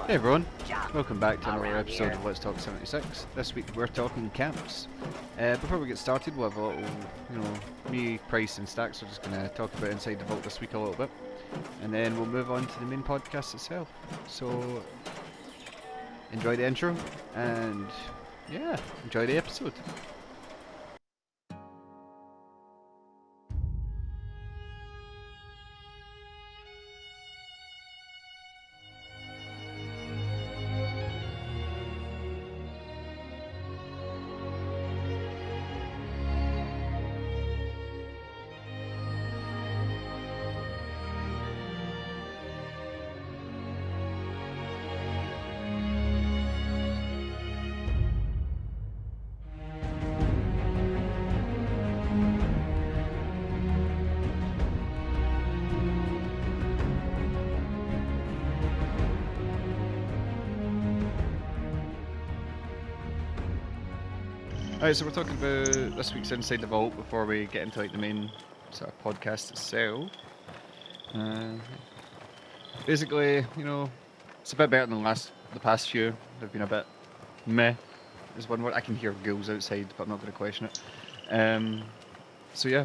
Hey everyone, welcome back to another episode of Let's Talk 76. This week we're talking camps. Before we get started, we'll have a little, me, Price and Stacks are just going to talk about Inside the Vault this week a little bit. And then we'll move on to the main podcast itself. So, enjoy the intro, and yeah, enjoy the episode. Alright, so we're talking about this week's Inside the Vault before we get into the main sort of podcast itself. Basically, it's a bit better than the past few. They've been a bit meh, is one word. I can hear ghouls outside, but I'm not going to question it. So yeah.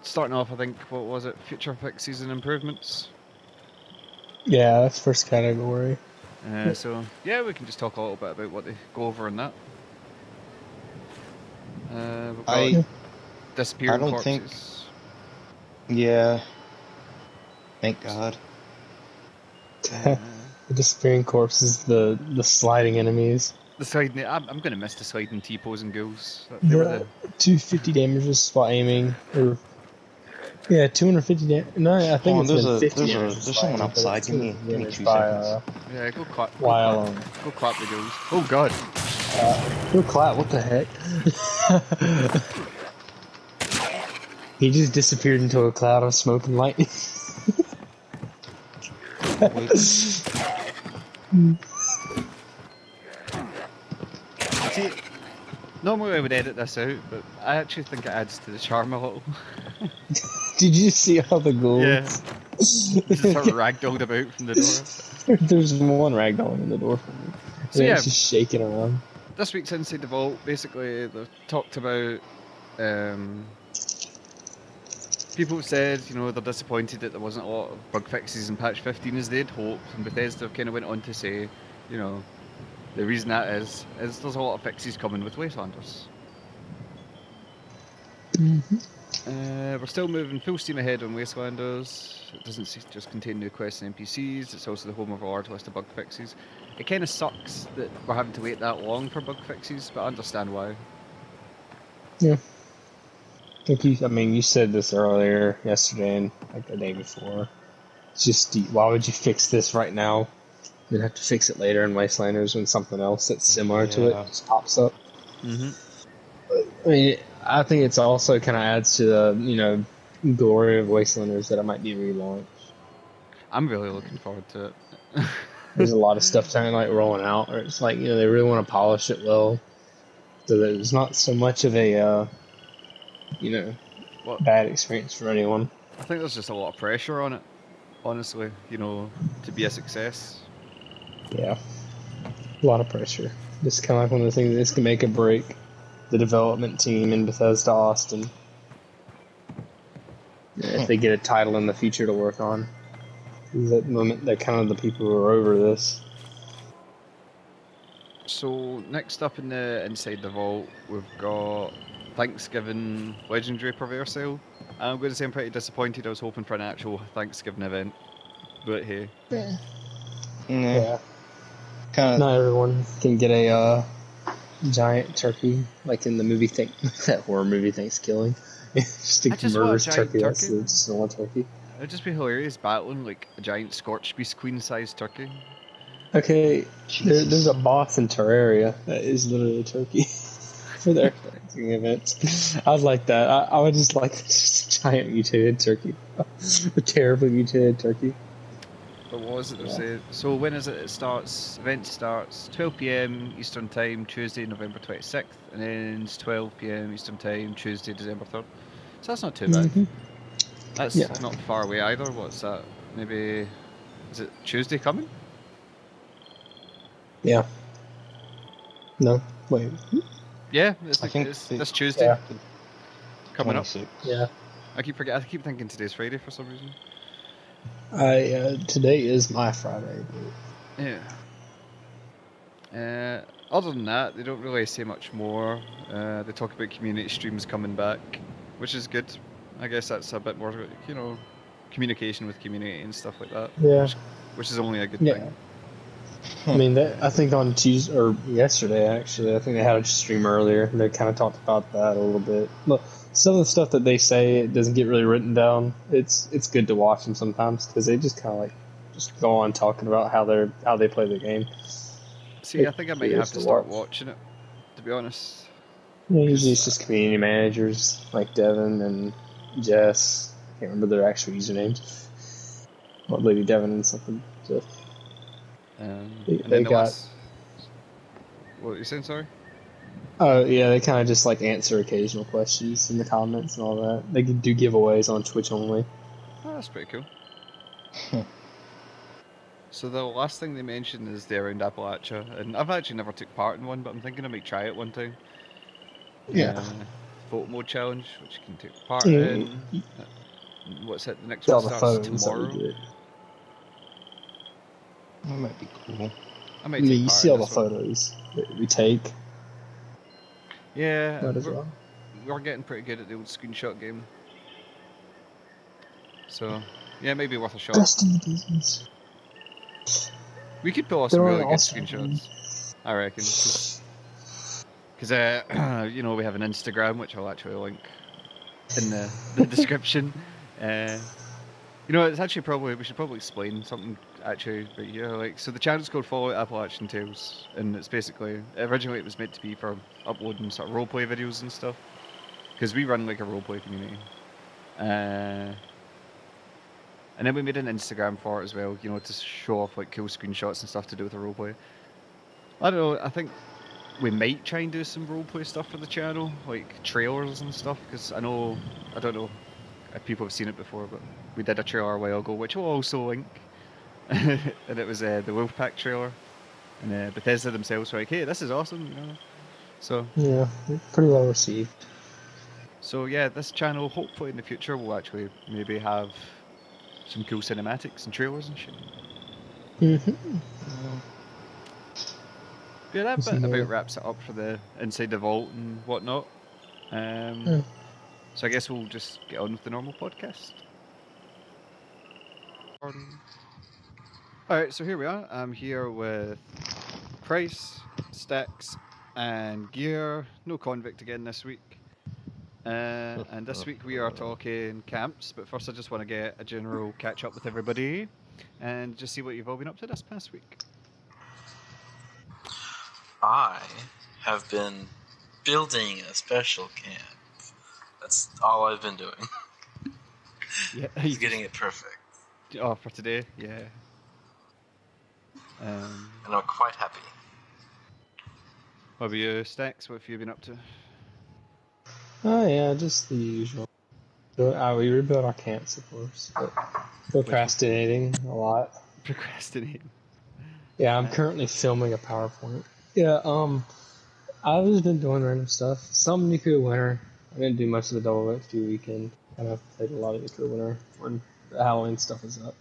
Starting off, I think, what was it? Future fixes and improvements? Yeah, that's first category. So, yeah, we can just talk a little bit about what they go over in that. We've got disappearing corpses. Yeah. Thank God. The disappearing corpses, the sliding enemies. The sliding, I'm going to miss the sliding T-pose and ghouls. They were the 250 damages spot aiming. Or, yeah, 250 damage. No, I think there's someone outside. Give me 2 seconds. Yeah, go clap the ghouls. Oh God. Go clap, what the heck? He just disappeared into a cloud of smoke and lightning. See, normally I would edit this out, but I actually think it adds to the charm a little. Did you see all the ghouls? Yeah. Just sort of ragdolled about from the door. There's one ragdolling in the door for me. So yeah, it's just shaking around. This week's Inside the Vault, basically they've talked about people have said, they're disappointed that there wasn't a lot of bug fixes in patch 15 as they'd hoped, and Bethesda kind of went on to say, the reason that is there's a lot of fixes coming with Wastelanders. We're still moving full steam ahead on Wastelanders. It doesn't just contain new quests and NPCs, it's also the home of a large list of bug fixes. It kind of sucks that we're having to wait that long for bug fixes, but I understand why. Yeah. You said this earlier, yesterday, and the day before. It's just, why would you fix this right now? You'd have to fix it later in Wastelanders when something else that's similar to it just pops up. I think it's also kind of adds to the, glory of Wastelanders that it might be relaunched. I'm really looking forward to it. There's a lot of stuff rolling out, or it's they really want to polish it well, so that it's not so much of a, bad experience for anyone. I think there's just a lot of pressure on it, honestly, to be a success. Yeah, a lot of pressure. It's kind of like one of the things that's can make or break the development team in Bethesda Austin. If they get a title in the future to work on. At the moment, they're kind of the people who are over this. So, next up in the Inside the Vault, we've got Thanksgiving Legendary Purveyor Sale. I'm going to say I'm pretty disappointed. I was hoping for an actual Thanksgiving event. But hey. Yeah. Not everyone can get a giant turkey, like in the movie that horror movie Thanksgiving. Just a murderous turkey. That's just a turkey. It'd just be hilarious battling a giant Scorch Beast Queen-sized turkey. Okay, there's a boss in Terraria that is literally a turkey for their Thanksgiving event. I'd like that. I would just like just a giant mutated turkey, a terribly mutated turkey. But what was it they said? So when is it? Event starts 12 PM Eastern Time, Tuesday, November 26th, and ends 12 PM Eastern Time, Tuesday, December 3rd. So that's not too bad. That's not far away either. What's that? Maybe Is it Tuesday coming? Yeah. No. Wait. Yeah, I think it's this Tuesday Yeah. coming up. 26. Yeah. I keep thinking today's Friday for some reason. Today is my Friday. Yeah. Other than that, they don't really say much more. They talk about community streams coming back, which is good. I guess that's a bit more, communication with community and stuff like that. Yeah. Which is only a good Yeah. thing. I mean, I think on Tuesday or yesterday, actually, I think they had a stream earlier. They kind of talked about that a little bit. Look, some of the stuff that they say it doesn't get really written down. It's good to watch them sometimes because they just kind of just go on talking about how they play the game. See, I think I might have to start watch. watching it, to be honest. Yeah, usually it's just community managers like Devin and Jess. I can't remember their actual usernames. What Lady Devin and something. Jess. And They then the got. last. What were you saying? Sorry. Oh yeah, they kind of just answer occasional questions in the comments and all that. They do giveaways on Twitch only. Oh, that's pretty cool. So the last thing they mentioned is the Around Appalachia, and I've actually never took part in one, but I'm thinking I might try it one time. Yeah. Photo mode challenge, which you can take part Yeah, in. What's it? The next see one all the starts photos tomorrow. that we get. That might be cool. I might take You part see in all the this one. photos that we take. Yeah, Might as well. we're getting pretty good at the old screenshot game. So yeah, maybe worth a shot. Best in the business. We could pull off some really good screenshots, I reckon. Because we have an Instagram, which I'll actually link in the description. It's actually we should probably explain something actually right here. So the channel's called Fallout Appalachian Tales, and it's basically originally it was meant to be for uploading sort of roleplay videos and stuff. Because we run a roleplay community. And then we made an Instagram for it as well, to show off cool screenshots and stuff to do with the roleplay. I don't know, I think we might try and do some roleplay stuff for the channel, like trailers and stuff, because I don't know if people have seen it before, but we did a trailer a while ago, which we'll also link. And it was the Wolfpack trailer. And Bethesda themselves were like, hey, this is awesome, So yeah, pretty well received. So yeah, this channel, hopefully in the future, will actually maybe have some cool cinematics and trailers and shit. Yeah, that bit about wraps it up for the Inside the Vault and whatnot. So I guess we'll just get on with the normal podcast. Alright, so here we are. I'm here with Price, Stacks, and Gear. No Convict again this week. And this week we are talking camps, but first I just want to get a general catch up with everybody and just see what you've all been up to this past week. I have been building a special camp. That's all I've been doing. Yeah, He's getting it perfect. Oh, for today, yeah. And I'm quite happy. What about you, Stacks? What have you been up to? Oh yeah, just the usual. We rebuilt our camps, of course, but procrastinating a lot. Procrastinating. Yeah, I'm currently filming a PowerPoint. Yeah, I've just been doing random stuff. Some Nuclear Winter. I didn't do much of the Double XP weekend. Kind of played a lot of Nuclear Winter when the Halloween stuff is up.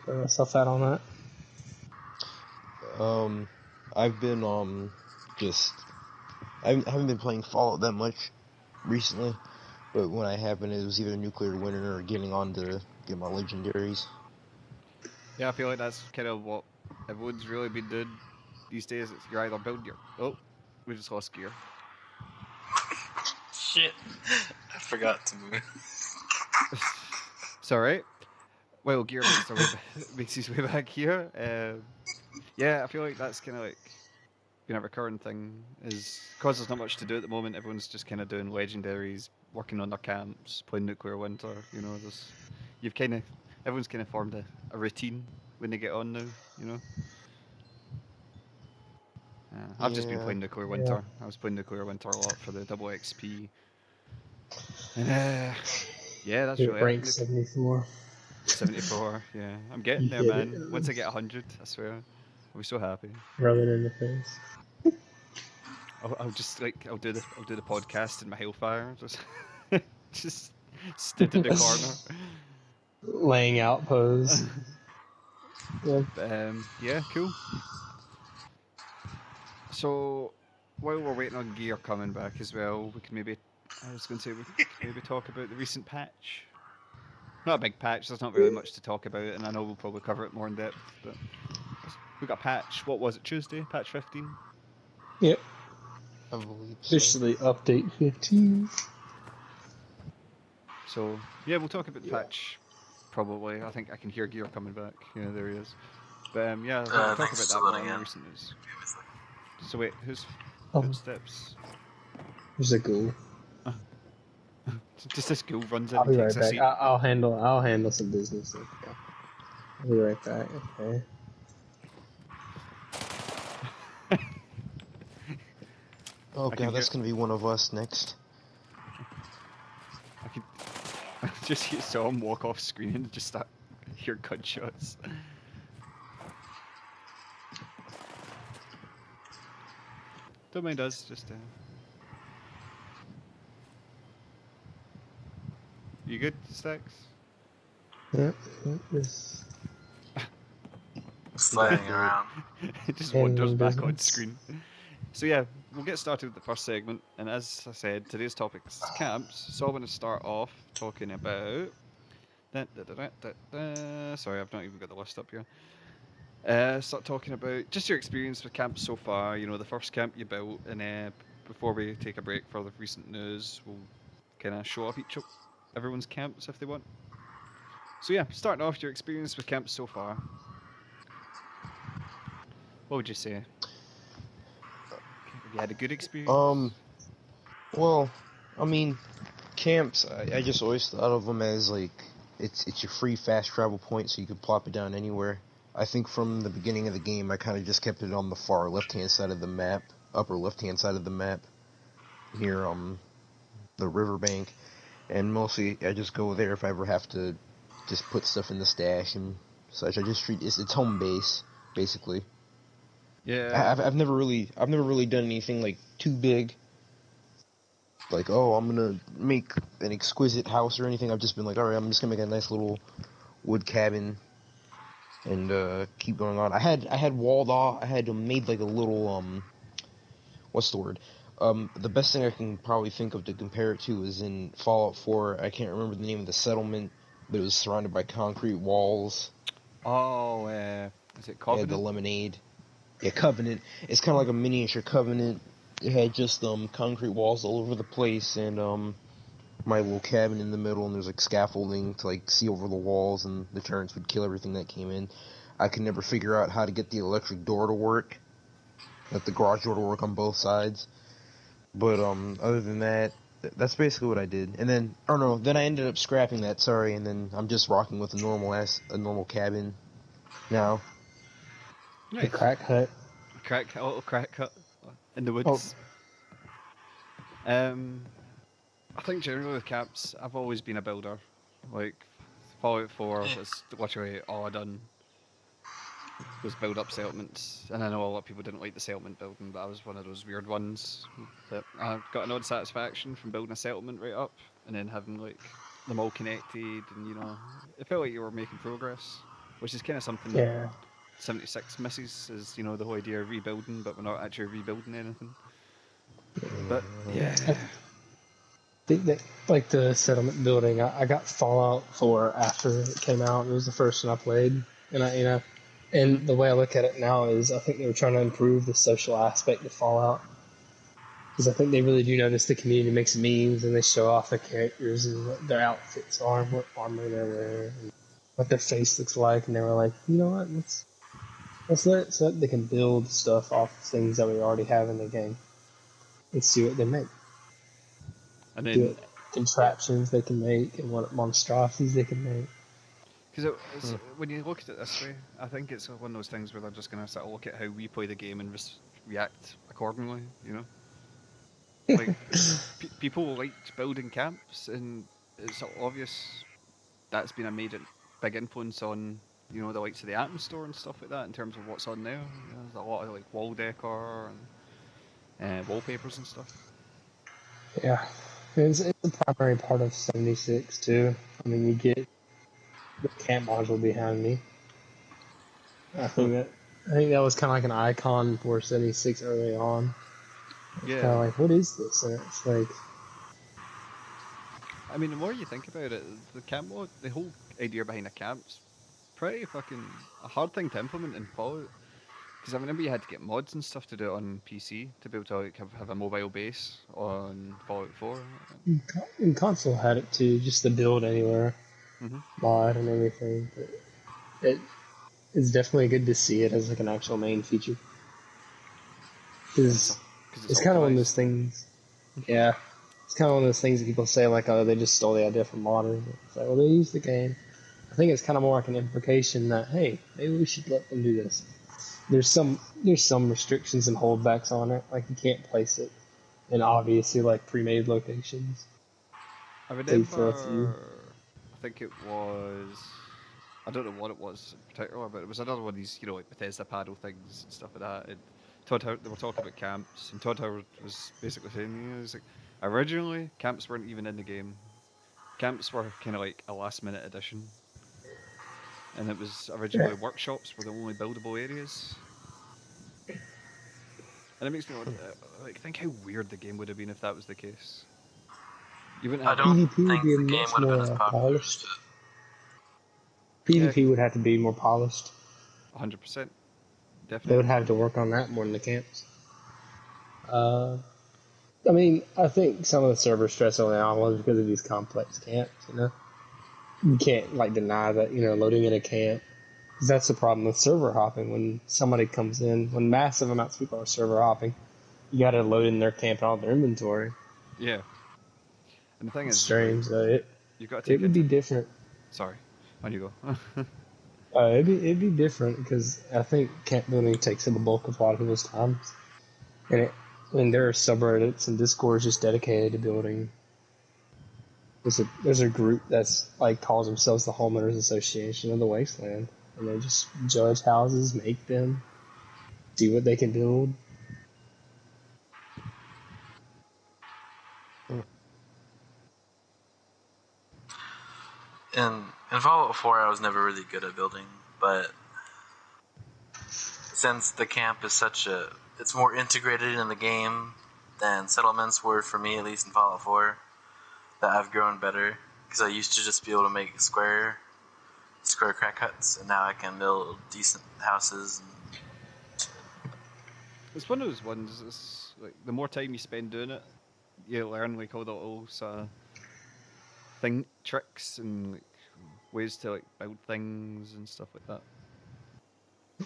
Put myself out on that. I've been I haven't been playing Fallout that much recently, but when I have been, it was either Nuclear Winter or getting on to get my legendaries. Yeah, I feel like that's kind of what everyone's really been doing these days. It's you're either building your... Oh, we just lost Gear. Shit. I forgot to move. It's alright. Well, Gear makes his way back here. Yeah, I feel like that's kind of been a recurring thing. Is because there's not much to do at the moment. Everyone's just kind of doing legendaries, working on their camps, playing Nuclear Winter. Everyone's kind of formed a routine when they get on now. I've just been playing Nuclear Winter. I was playing Nuclear Winter a lot for the double XP. And yeah, that's really rank 74. 74. Yeah, I'm getting You there, hit it. man. Once I get 100, I swear, I'll be so happy. Rub it in the face. I'll just I'll do the podcast in my Hellfire, just just stood in the corner. Laying out pose. Yeah. Yeah, cool. So while we're waiting on gear coming back as well, we can maybe I was going to say we could maybe talk about the recent patch. Not a big patch. There's not really much to talk about, and I know we'll probably cover it more in depth. But we got a patch. What was it? Tuesday, patch 15. Yep. I believe so. Officially update 15. So yeah, we'll talk about the Yeah. patch. Probably. I think I can hear gear coming back. Yeah, there he is. But yeah, I think we'll talk Thanks about for that more letting in the in. recent news. So wait, whose Oh, footsteps? there's a ghoul. Just this ghoul runs in I'll and be takes right a back. seat. I'll handle some business. Okay. I'll be right back. Okay. Oh I can god, hear. that's gonna be one of us next. I can just saw him walk off screen and just start hear gunshots. Don't mind us, just you good, Stacks? Yeah. This Sliding around. It just wanders handling back on business. screen. So yeah, we'll get started with the first segment, and as I said, today's topic is camps. So I'm going to start off talking about. Sorry, I've not even got the list up here. Start talking about just your experience with camps so far. You know, the first camp you built, and before we take a break for the recent news, we'll kind of show off everyone's camps if they want. So yeah, starting off your experience with camps so far. What would you say? Have you had a good experience? Well, I mean, camps. I just always thought of them as like it's your free fast travel point, so you can plop it down anywhere. I think from the beginning of the game, I kind of just kept it on the far left-hand side of the map, upper left-hand side of the map, near the riverbank, and mostly I just go there if I ever have to just put stuff in the stash and such. I just treat it's home base basically. Yeah. I've never really done anything like too big. Like, oh, I'm gonna make an exquisite house or anything. I've just been like, all right, I'm just gonna make a nice little wood cabin and keep going on. I had walled off. I had made like a little what's the word? The best thing I can probably think of to compare it to is in Fallout 4. I can't remember the name of the settlement, but it was surrounded by concrete walls. Oh, is it It had the Covenant? lemonade. Yeah, Covenant. It's kind of like a miniature Covenant. It had just concrete walls all over the place and my little cabin in the middle, and there's like scaffolding to like see over the walls, and the turrets would kill everything that came in. I could never figure out how to get the electric door to work, like the garage door to work on both sides. But other than that, that's basically what I did. And then, oh no, then I ended up scrapping that. Sorry, and then I'm just rocking with a normal cabin now. The Nice. crack hut. A little crack cut in the Oh, woods. I think generally with camps, I've always been a builder. Like Fallout 4 Eh, was literally all I done was build up settlements, and I know a lot of people didn't like the settlement building, but I was one of those weird ones that I got an odd satisfaction from building a settlement right up, and then having like them all connected, and it felt like you were making progress, which is kind of something that yeah. 76 misses, is the whole idea of rebuilding, but we're not actually rebuilding anything. But Yeah. I yeah, think that, like the settlement building, I got Fallout 4 after it came out. It was the first one I played. And hmm and the way I look at it now is I think they were trying to improve the social aspect of Fallout. Because I think they really do notice the community makes memes and they show off the characters and what their outfits are, what armor they're wearing, and what their face looks like. And they were like, you know what, let's let it so that they can build stuff off of things that we already have in the game. Let's see what they make. and See what then yeah, contraptions they can make and what monstrosities they can make. because Hmm. when you look at it this way, I think it's one of those things where they're just going to sort of look at how we play the game and react accordingly. Like people liked building camps, and it's obvious that's been a made big influence on the likes of the Atom Store and stuff like that in terms of what's on there. There's a lot of like wall decor and wallpapers and stuff. Yeah, it's a primary part of 76 too. I mean, you get the camp module behind me. I think that was kind of like an icon for 76 early on. It's kind Yeah, of like, what is this? And it's like, I mean, the more you think about it, the camp mod, the whole idea behind a camp's pretty fucking a hard thing to implement in Fallout. Because I remember you had to get mods and stuff to do it on PC to be able to like have a mobile base on Fallout 4. and console had it too, just the build anywhere Mm-hmm. mod and everything. But it it's definitely good to see it as like an actual main feature And it's because because it's it's kind of one of optimized. those things. Yeah, it's kind of one of those things that people say like, oh, they just stole the idea from modders. It's like, well, they used the game. I think it's kind of more like an implication that hey, maybe we should let them do this. There's some restrictions and holdbacks on it, like you can't place it in obviously like pre-made locations, I save for a few. remember, I think it was, I don't know what it was in particular, but it was another one of these, like Bethesda paddle things and stuff like that. And Todd Howard, they were talking about camps, and Todd Howard was basically saying, he's like, originally camps weren't even in the game. Camps were kind of like a last minute addition, and it was Yeah, originally workshops were the only buildable areas. And it makes me like think how weird the game would have been if that was the case. You wouldn't I have like, don't PvP would think be the game much would have been as more popular as polished. it. yeah, PvP would have to be more polished. 100%, They would definitely. have to work on that more than the camps. Uh, I mean, I think some of the server stress early on was because of these complex camps. You can't like deny that loading in a camp. 'Cause that's the problem with server hopping. When somebody comes in, when massive amounts of people are server hopping, you got to load in their camp and all their inventory. Yeah, and the thing It's is like strange. you've got to It take would be into. different. Sorry, on you go. It'd be different because I think camp building takes up the bulk of a lot of people's time. And there are subreddits and discords just dedicated to building. There's a group that's like calls themselves the Homeowners Association of the Wasteland, and they just judge houses, make them, see what they can build. In Fallout 4, I was never really good at building, but since the camp is it's more integrated in the game than settlements were for me, at least in Fallout 4, that I've grown better. Because I used to just be able to make square crack huts, and now I can build decent houses. It's one of those ones. It's like the more time you spend doing it, you learn like all the little sort of thing tricks and like ways to like build things and stuff like that.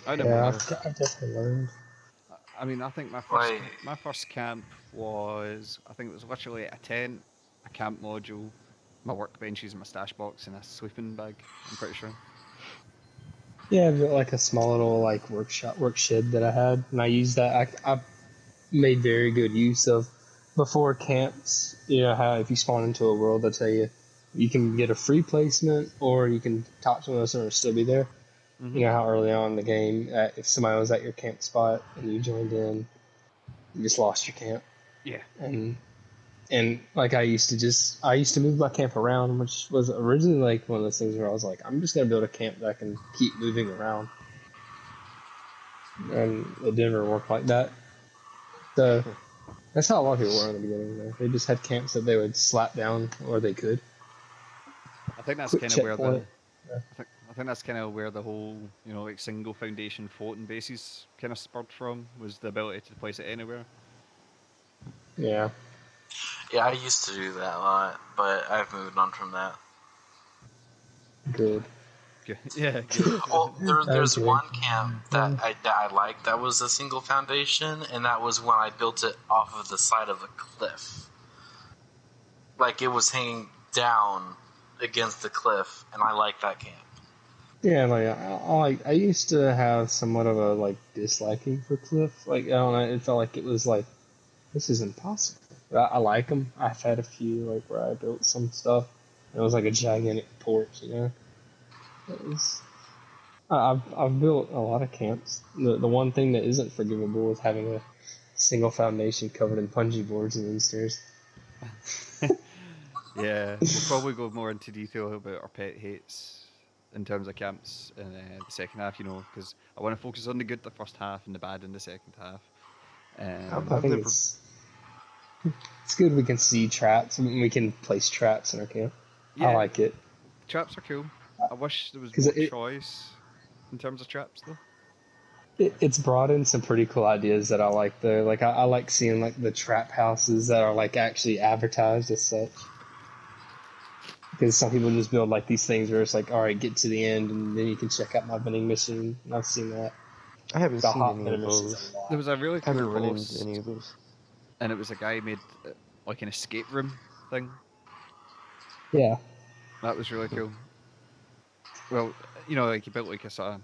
I remember Yeah, my. I've definitely learned. I mean, I think Like, my first camp was, I think it was literally a tent, a camp module, my workbenches, and my stash box, and a sleeping bag. I'm pretty sure. Yeah, I've got like a small little like work shed that I had, and I used that. I made very good use of before camps. You know how if you spawn into a world, they'll tell you you can get a free placement or you can talk to one of those and still be there. Hmm. You know how early on in the game, if somebody was at your camp spot and you joined in, you just lost your camp. Yeah. And like I used to move my camp around, which was originally like one of those things where I was like, I'm just gonna build a camp that I can keep moving around, and it didn't work like that. So that's how a lot of people were in the beginning. They just had camps that they would slap down or they could I think that's quick kind of where the checkpoint. Yeah. I think that's kind of where the whole like single foundation floating bases kind of spurred from was the ability to place it anywhere. Yeah, yeah, I used to do that a lot, but I've moved on from that. good. Good. Yeah, good. Well, there's Okay. one camp that I liked that was a single foundation, and that was when I built it off of the side of a cliff. Like it was hanging down against the cliff, and I like that camp. Yeah, like I used to have somewhat of a like disliking for Cliff. Like I don't know, it felt like it was like this is impossible. I like them. I've had a few like where I built some stuff. It was like a gigantic porch, I've built a lot of camps. The one thing that isn't forgivable is having a single foundation covered in punji boards and then stairs. Yeah, we'll probably go more into detail about our pet hates in terms of camps in the second half, because I want to focus on the good the first half and the bad in the second half. I I've think never. it's good we can see traps and we can place traps in our camp. I Yeah, like it traps are cool. I wish there was because more choice in terms of traps, though. it's brought in some pretty cool ideas that I like though. Like I like seeing like the trap houses that are like actually advertised as such. Because some people just build like these things where it's like, all right, get to the end and then you can check out my vending machine. And I've seen that. I haven't The seen hot any of vending machines those. a There lot. was a really I cool haven't run into any post, of those. and it was a guy made like an escape room thing. Yeah, That was really cool. Well, like he built like a sort of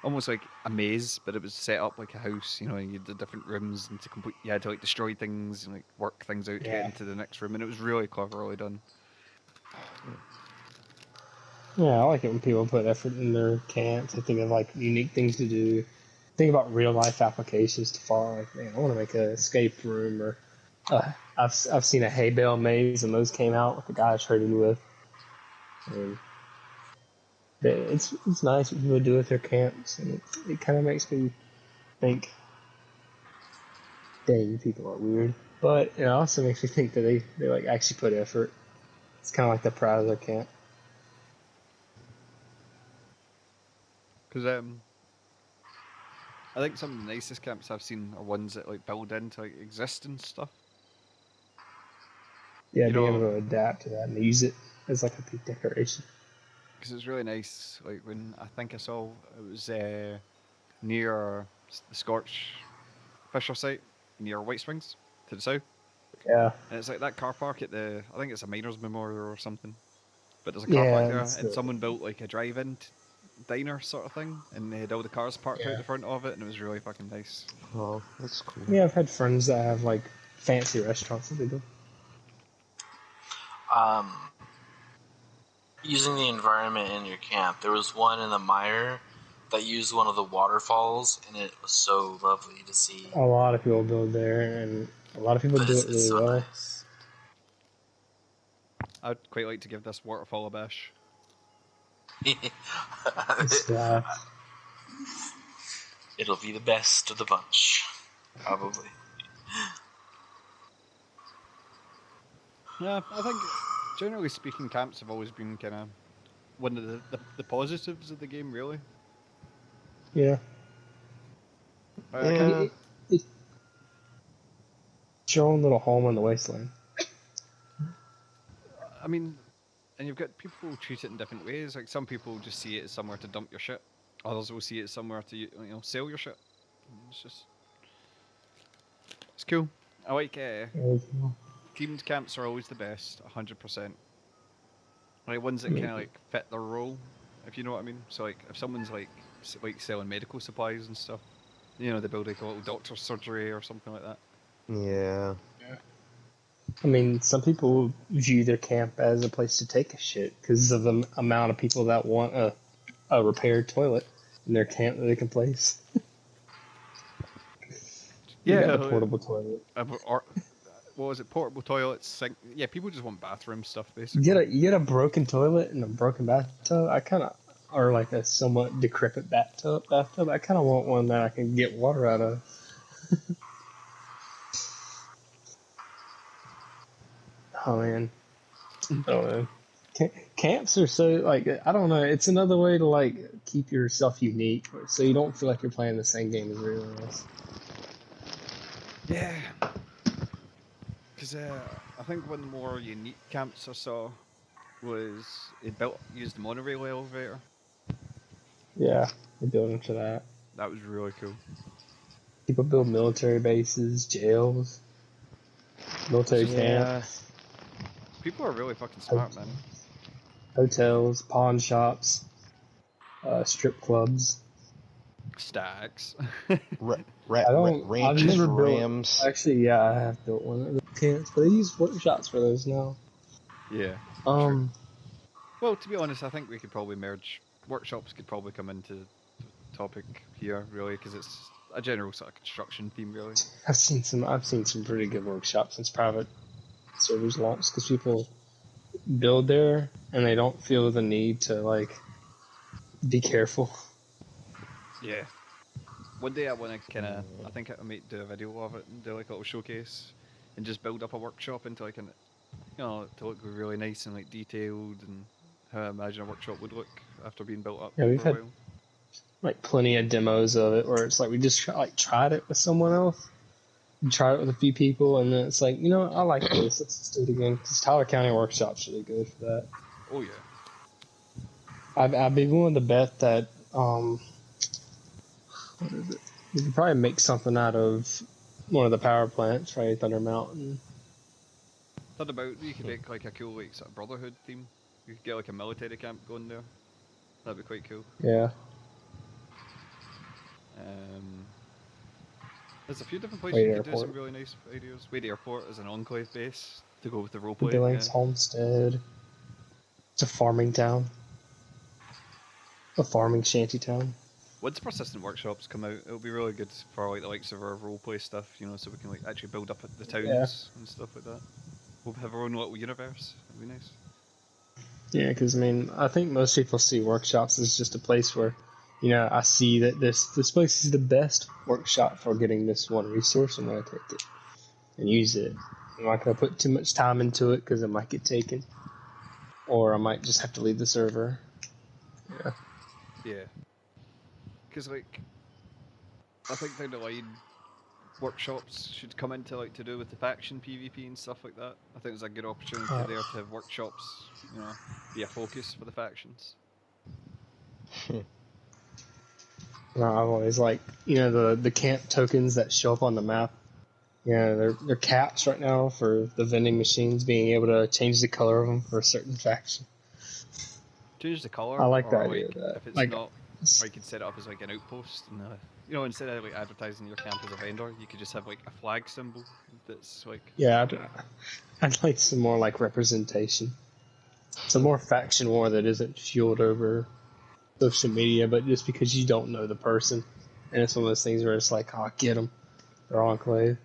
almost like a maze, but it was set up like a house. You had the different rooms, and you had to like destroy things and like work things out to get yeah, into the next room, and it was really cleverly done. yeah. I like it when people put effort in their camps. I think of like unique things to do. Think about real life applications to follow. Like, man, I want to make an escape room, or I've seen a hay bale maze, and those came out with the guy I traded with. And it's nice what people do with their camps, and it kind of makes me think, dang, you people are weird. But it also makes me think that they like actually put effort. It's kind of like the proud of their camp. Because I think some of the nicest camps I've seen are ones that like build into like existing stuff. Yeah, You being able know, to adapt to that and use it as like a big decoration. because it's really nice. Like when I think I saw it was near the Scorch Fisher site near White Springs to the south, Yeah, and it's like that car park at I think it's a miners' memorial or something. But there's a car park yeah, there, it's and the someone built like a drive-in diner sort of thing, and they had all the cars parked out yeah. the front of it, and it was really fucking nice. Oh, that's cool. Yeah, I've had friends that have like fancy restaurants that they do. Um, using the environment in your camp, there was one in the mire that used one of the waterfalls, and it was so lovely to see. A lot of people build there, and a lot of people But do it's it it's really so well. nice. I'd quite like to give this waterfall a bash. It's It'll be the best of the bunch, probably. Yeah, I think generally speaking, camps have always been kind of one of the positives of the game, really. yeah. I can't. Yeah, It's your own little home in the wasteland. I mean, and you've got people who treat it in different ways. Like some people just see it as somewhere to dump your shit. Others will see it as somewhere to sell your shit. It's cool. I like themed camps are always the best, 100%. Like ones that kind of like fit their role, if you know what I mean. So like if someone's like selling medical supplies and stuff, they build like a little doctor's surgery or something like that. yeah. I mean, some people view their camp as a place to take a shit because of the amount of people that want a repaired toilet in their camp that they can place. You got the Yeah, portable toilet. or what was it? Portable toilets, sink. Yeah, people just want bathroom stuff You basically. get a broken toilet and a broken bathtub. I kind of, or like a somewhat decrepit bathtub. I kind of want one that I can get water out of. Oh man, I don't know. Camps are so like I don't know. It's another way to like keep yourself unique, so you don't feel like you're playing the same game as everyone else. Yeah, because I think one of the more unique camps I saw was it used the monorail elevator. Yeah, they build into that. That was really cool. People build military bases, jails, It's military just Yeah. camps, people are really fucking smart, man. hotels, pawn shops, strip clubs. Stacks. I've Ranches never for built. Rams. Actually, yeah, I have built one of those camps, but I use workshops for those now. Yeah, true. Um, Well, to be honest, I think we could probably merge. Workshops could probably come into the topic here, really, because it's a general sort of construction theme, really. I've seen some pretty good workshops since private servers launched because people build there and they don't feel the need to like be careful. Yeah. One day I want to kind of, I think I might do a video of it and do like a little showcase and just build up a workshop into like to look really nice and like detailed and how I imagine a workshop would look after being built up Yeah, we've for a had while. like plenty of demos of it where it's like we just tried it with someone else, we tried it with a few people, and then it's like, I like this. Let's just do it again. Because Tyler County Workshop's really good for that. Oh yeah. I'd be willing to bet that what is it? We could probably make something out of one of the power plants, right? Thunder Mountain. Thought about you could make like a cool like sort of brotherhood theme. You could get like a military camp going there. That'd be quite cool. Yeah. There's a few different places Wade you could do some Airport. really nice ideas. Wade Airport is an enclave base to go with the The roleplay. Billings Yeah. Homestead. It's a farming town. A farming shanty town. Once persistent workshops come out, it'll be really good for like the likes of our roleplay stuff, so we can like actually build up the Yeah. towns and stuff like that. We'll have our own little universe. That'd be nice. Yeah, because I think most people see workshops as just a place where, I see that this place is the best workshop for getting this one resource. I'm gonna take it and use it. I'm not gonna put too much time into it because it might get taken, or I might just have to leave the server. Yeah. Yeah. Because like, I think down the line, workshops should come into like to do with the faction PvP and stuff like that. I think there's a good opportunity there to have workshops, be a focus for the factions. I've always like the camp tokens that show up on the map. Yeah, they're caps right now for the vending machines being able to change the color of them for a certain faction. Change the color, I like the or idea like of that. if it's Like, not, or you could set it up as like an outpost, and instead of like advertising your camp as a vendor, you could just have like a flag symbol that's like. yeah, I'd like some more like representation, some more faction war that isn't fueled over social media, but just because you don't know the person, and it's one of those things where it's like, oh, get them, they're enclave.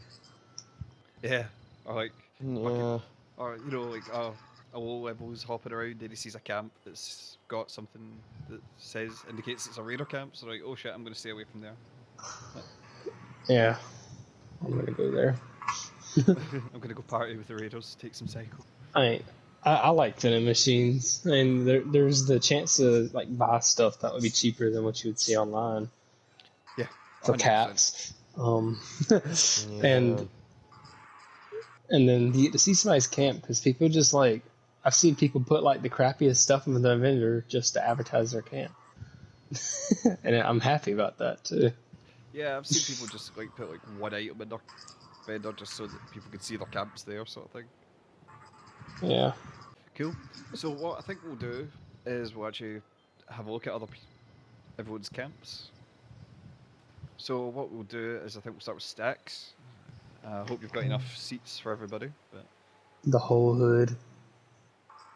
Yeah, or like fucking, Yeah. or like a low level's hopping around and he sees a camp that's got something that indicates it's a raider camp. So like, oh shit, I'm gonna stay away from there. Yeah, I'm gonna go there. I'm gonna go party with the raiders, take some cycle. I like vending machines, and there's the chance to like buy stuff that would be cheaper than what you would see online Yeah, for 100%. caps. Yeah. And then you get to see somebody's camp because people just like, I've seen people put like the crappiest stuff in their vendor just to advertise their camp, and I'm happy about that too. Yeah, I've seen people just like put like one item in their vendor just so that people could see their camps there, sort of thing. Yeah. Cool. So what I think we'll do is we'll actually have a look at everyone's camps. So what we'll do is I think we'll start with stacks. I hope you've got enough seats for everybody. The whole hood.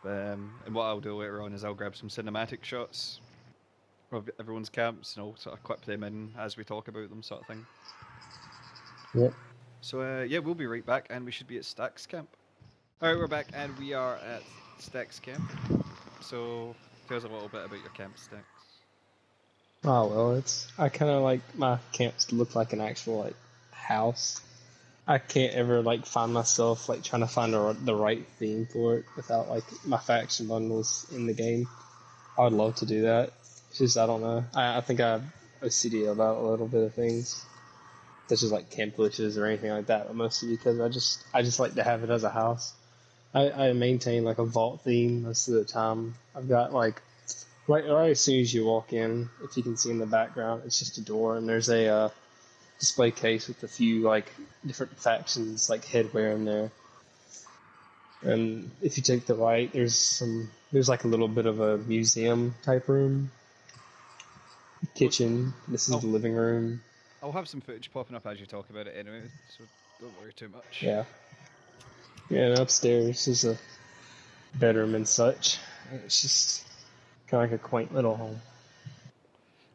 And what I'll do later on is I'll grab some cinematic shots of everyone's camps and I'll sort of clip them in as we talk about them, sort of thing. Yep. So yeah, we'll be right back, and we should be at Stacks Camp. All right, we're back, and we are at Stacks Camp. So tell us a little bit about your camp, Stacks. Oh well, I kind of like my camps to look like an actual like house. I can't ever like find myself like trying to find the right theme for it without like my faction bundles in the game. I would love to do that. It's just I don't know. I think I'm OCD about a little bit of things, such as like camp glitches or anything like that. But mostly because I just like to have it as a house. I maintain like a vault theme most of the time. I've got like right as soon as you walk in, if you can see in the background, it's just a door and there's a display case with a few like different factions like headwear in there. And if you take the right, there's like a little bit of a museum type room, kitchen. This is the living room. I'll have some footage popping up as you talk about it anyway, so don't worry too much. Yeah. Yeah, and upstairs is a bedroom and such. It's just kind of like a quaint little home.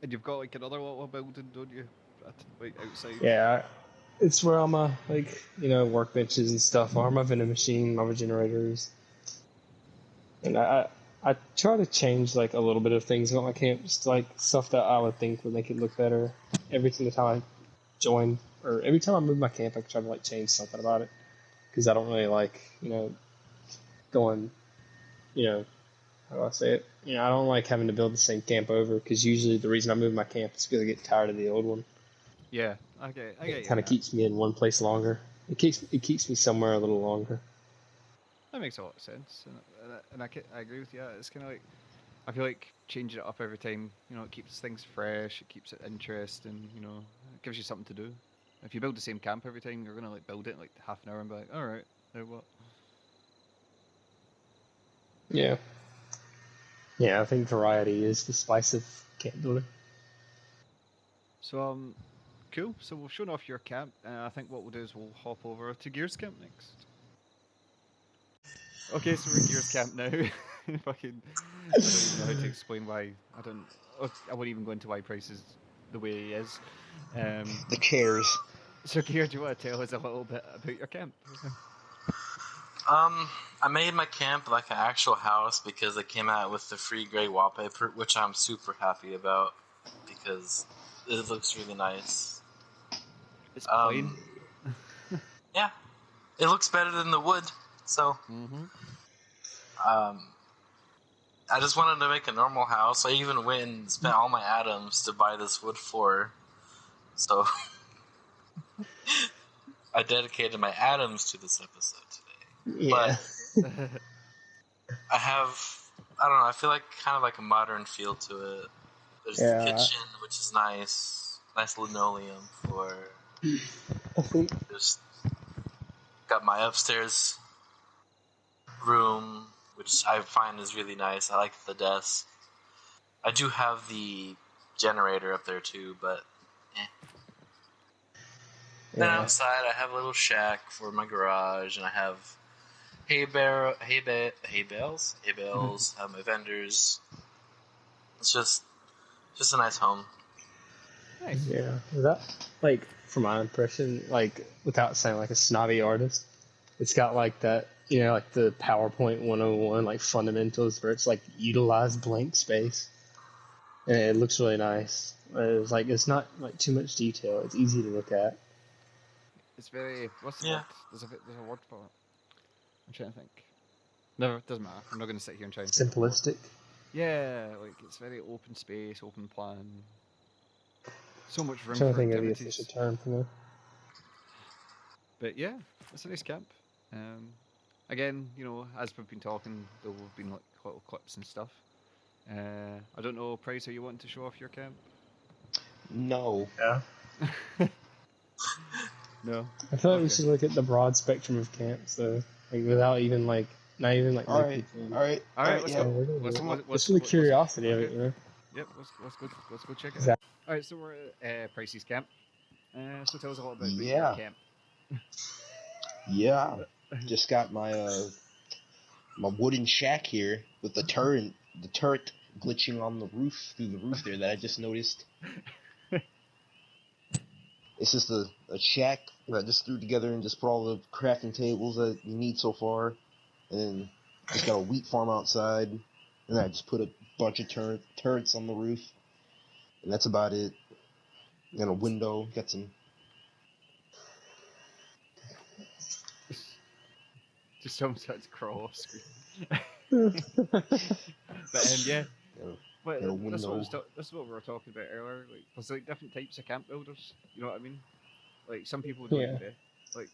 And you've got like another little building, don't you? Like outside. Yeah, it's where all my workbenches and stuff are. My vending machine, my generators, and I try to change like a little bit of things about my camp, just like stuff that I would think would make it look better. Every single time I join or every time I move my camp, I try to like change something about it because I don't really like going how do I say it? I don't like having to build the same camp over because usually the reason I move my camp is because I get tired of the old one. Yeah, I get It you on kind of that. keeps me in one place longer. It keeps me somewhere a little longer. That makes a lot of sense, and I agree with you. It's kind of like I feel like changing it up every time. It keeps things fresh. It keeps it interesting. It gives you something to do. If you build the same camp every time, you're gonna like build it in like half an hour and be like, all right, now what? Yeah, yeah. I think variety is the spice of camp building. So cool. So we've shown off your camp. I think what we'll do is we'll hop over to Gears Camp next. Okay, so we're in Gears Camp now. Fucking, I don't even know how to explain why. I don't. I won't even go into why Price is the way he is. Um, The chairs. so, Gear, do you want to tell us a little bit about your camp? I made my camp like an actual house because it came out with the free gray wallpaper, which I'm super happy about because it looks really nice. It's plain. Um, yeah, it looks better than the wood. So, Mm-hmm. um, I just wanted to make a normal house. I even went and spent all my atoms to buy this wood floor. So, I dedicated my atoms to this episode today. But Yeah, I don't know, I feel like kind of like a modern feel to it. There's the yeah. kitchen, which is nice. Nice linoleum floor. I think There's got my upstairs room, which I find is really nice. I like the desk. I do have the generator up there too, but eh. Then yeah, outside, I have a little shack for my garage, and I have hay bales. Have my vendors. It's just a nice home. Nice. yeah. That like from my impression, like without sounding like a snobby artist, it's got like that like the PowerPoint 101 like fundamentals where it's like utilize blank space. And it looks really nice. It's not like too much detail. It's easy to look at. It's very. What's the Yeah, word? There's a word for it. I'm trying to think. No, it doesn't matter. I'm not going to sit here and try and think of a word. Simplistic. Yeah, like it's very open space, open plan. So much I'm room trying to for think of the official activities. term for that. But yeah, it's a nice camp. Um, Again, as we've been talking, there have been like little clips and stuff. I don't know, Price, are you wanting to show off your camp? No. Yeah. No. I feel like we Okay. should look at the broad spectrum of camps, though, like without even not even like All making right. fun. All right. All All right, right. let's So Yeah. go. we're gonna Let's do it. let's Just for the let's curiosity of okay. it. Yep. Let's go check it out. Exactly. All right, so we're at Pricey's camp. So tell us a little bit about your Yeah. camp. Yeah. Just got my wooden shack here with the turret glitching on the roof through the roof there that I just noticed. It's just a shack that I just threw together and just put all the crafting tables that you need so far, and then just got a wheat farm outside, and then I just put a bunch of turrets on the roof, and that's about it. And a window, got some. Just someone started to crawl off screen. Yeah. But yeah, You know, but got a this window. is what we were talking about earlier. Like, there's like different types of camp builders. You know what I mean? Like some people don't Yeah. even like.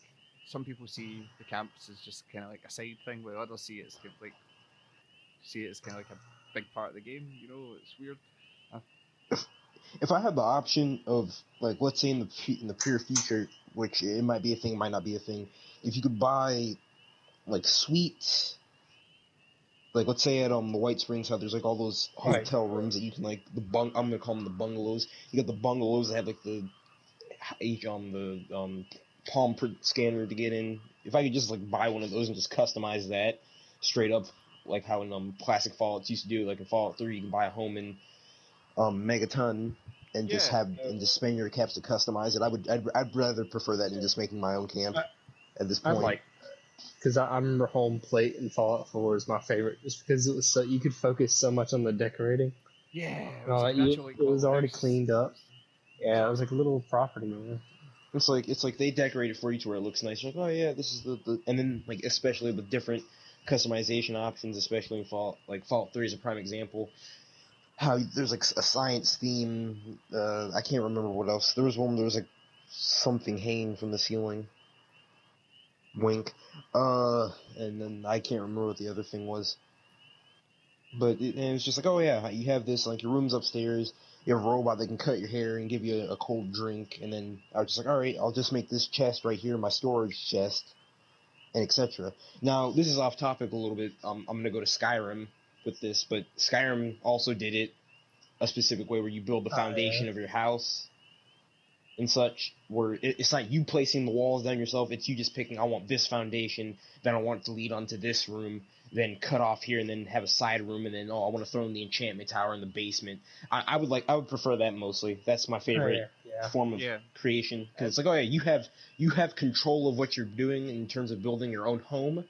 Some people see the camps as just kind of like a side thing, while others see it as kind of like a big part of the game. It's weird. Uh, If I had the option of, like, let's say in the pure future, which it might be a thing, might not be a thing, if you could buy like suites, like let's say at the White Springs how there's like all those Right. hotel rooms that you can like I'm gonna call them the bungalows. You got the bungalows that have like the palm print scanner to get in. If I could just like buy one of those and just customize that straight up, like how in classic Fallout used to do. Like in Fallout 3, you can buy a home in Megaton and just Yeah. spend your caps to customize it. I'd rather prefer that than just making my own camp I, at this I'd point. like, because I remember home plate in Fallout 4 is my favorite, just because it was so you could focus so much on the decorating Yeah, it and was all like that. an actual like It was little already house. cleaned up. Yeah, it was like a little property, man. It's like they decorate it for you to where it looks nice. You're like, oh yeah, this is the and then like especially with different customization options, especially in Fallout 3 is a prime example. How there's like a science theme. I can't remember what else. There was one. There was like something hanging from the ceiling. Wink. And then I can't remember what the other thing was. But it was just like, oh yeah, you have this, like your room's upstairs, you have a robot that can cut your hair and give you a cold drink, and then I was just like, alright, I'll just make this chest right here, my storage chest, and etc. Now, this is off topic a little bit, I'm gonna go to Skyrim with this, but Skyrim also did it a specific way where you build the foundation of your house and such, where it's not you placing the walls down yourself, it's you just picking, I want this foundation, then I want it to lead onto this room, then cut off here, and then have a side room, and then, I want to throw in the enchantment tower in the basement. I would prefer that mostly. That's my favorite form of creation, because it's like, oh yeah, you have control of what you're doing in terms of building your own home,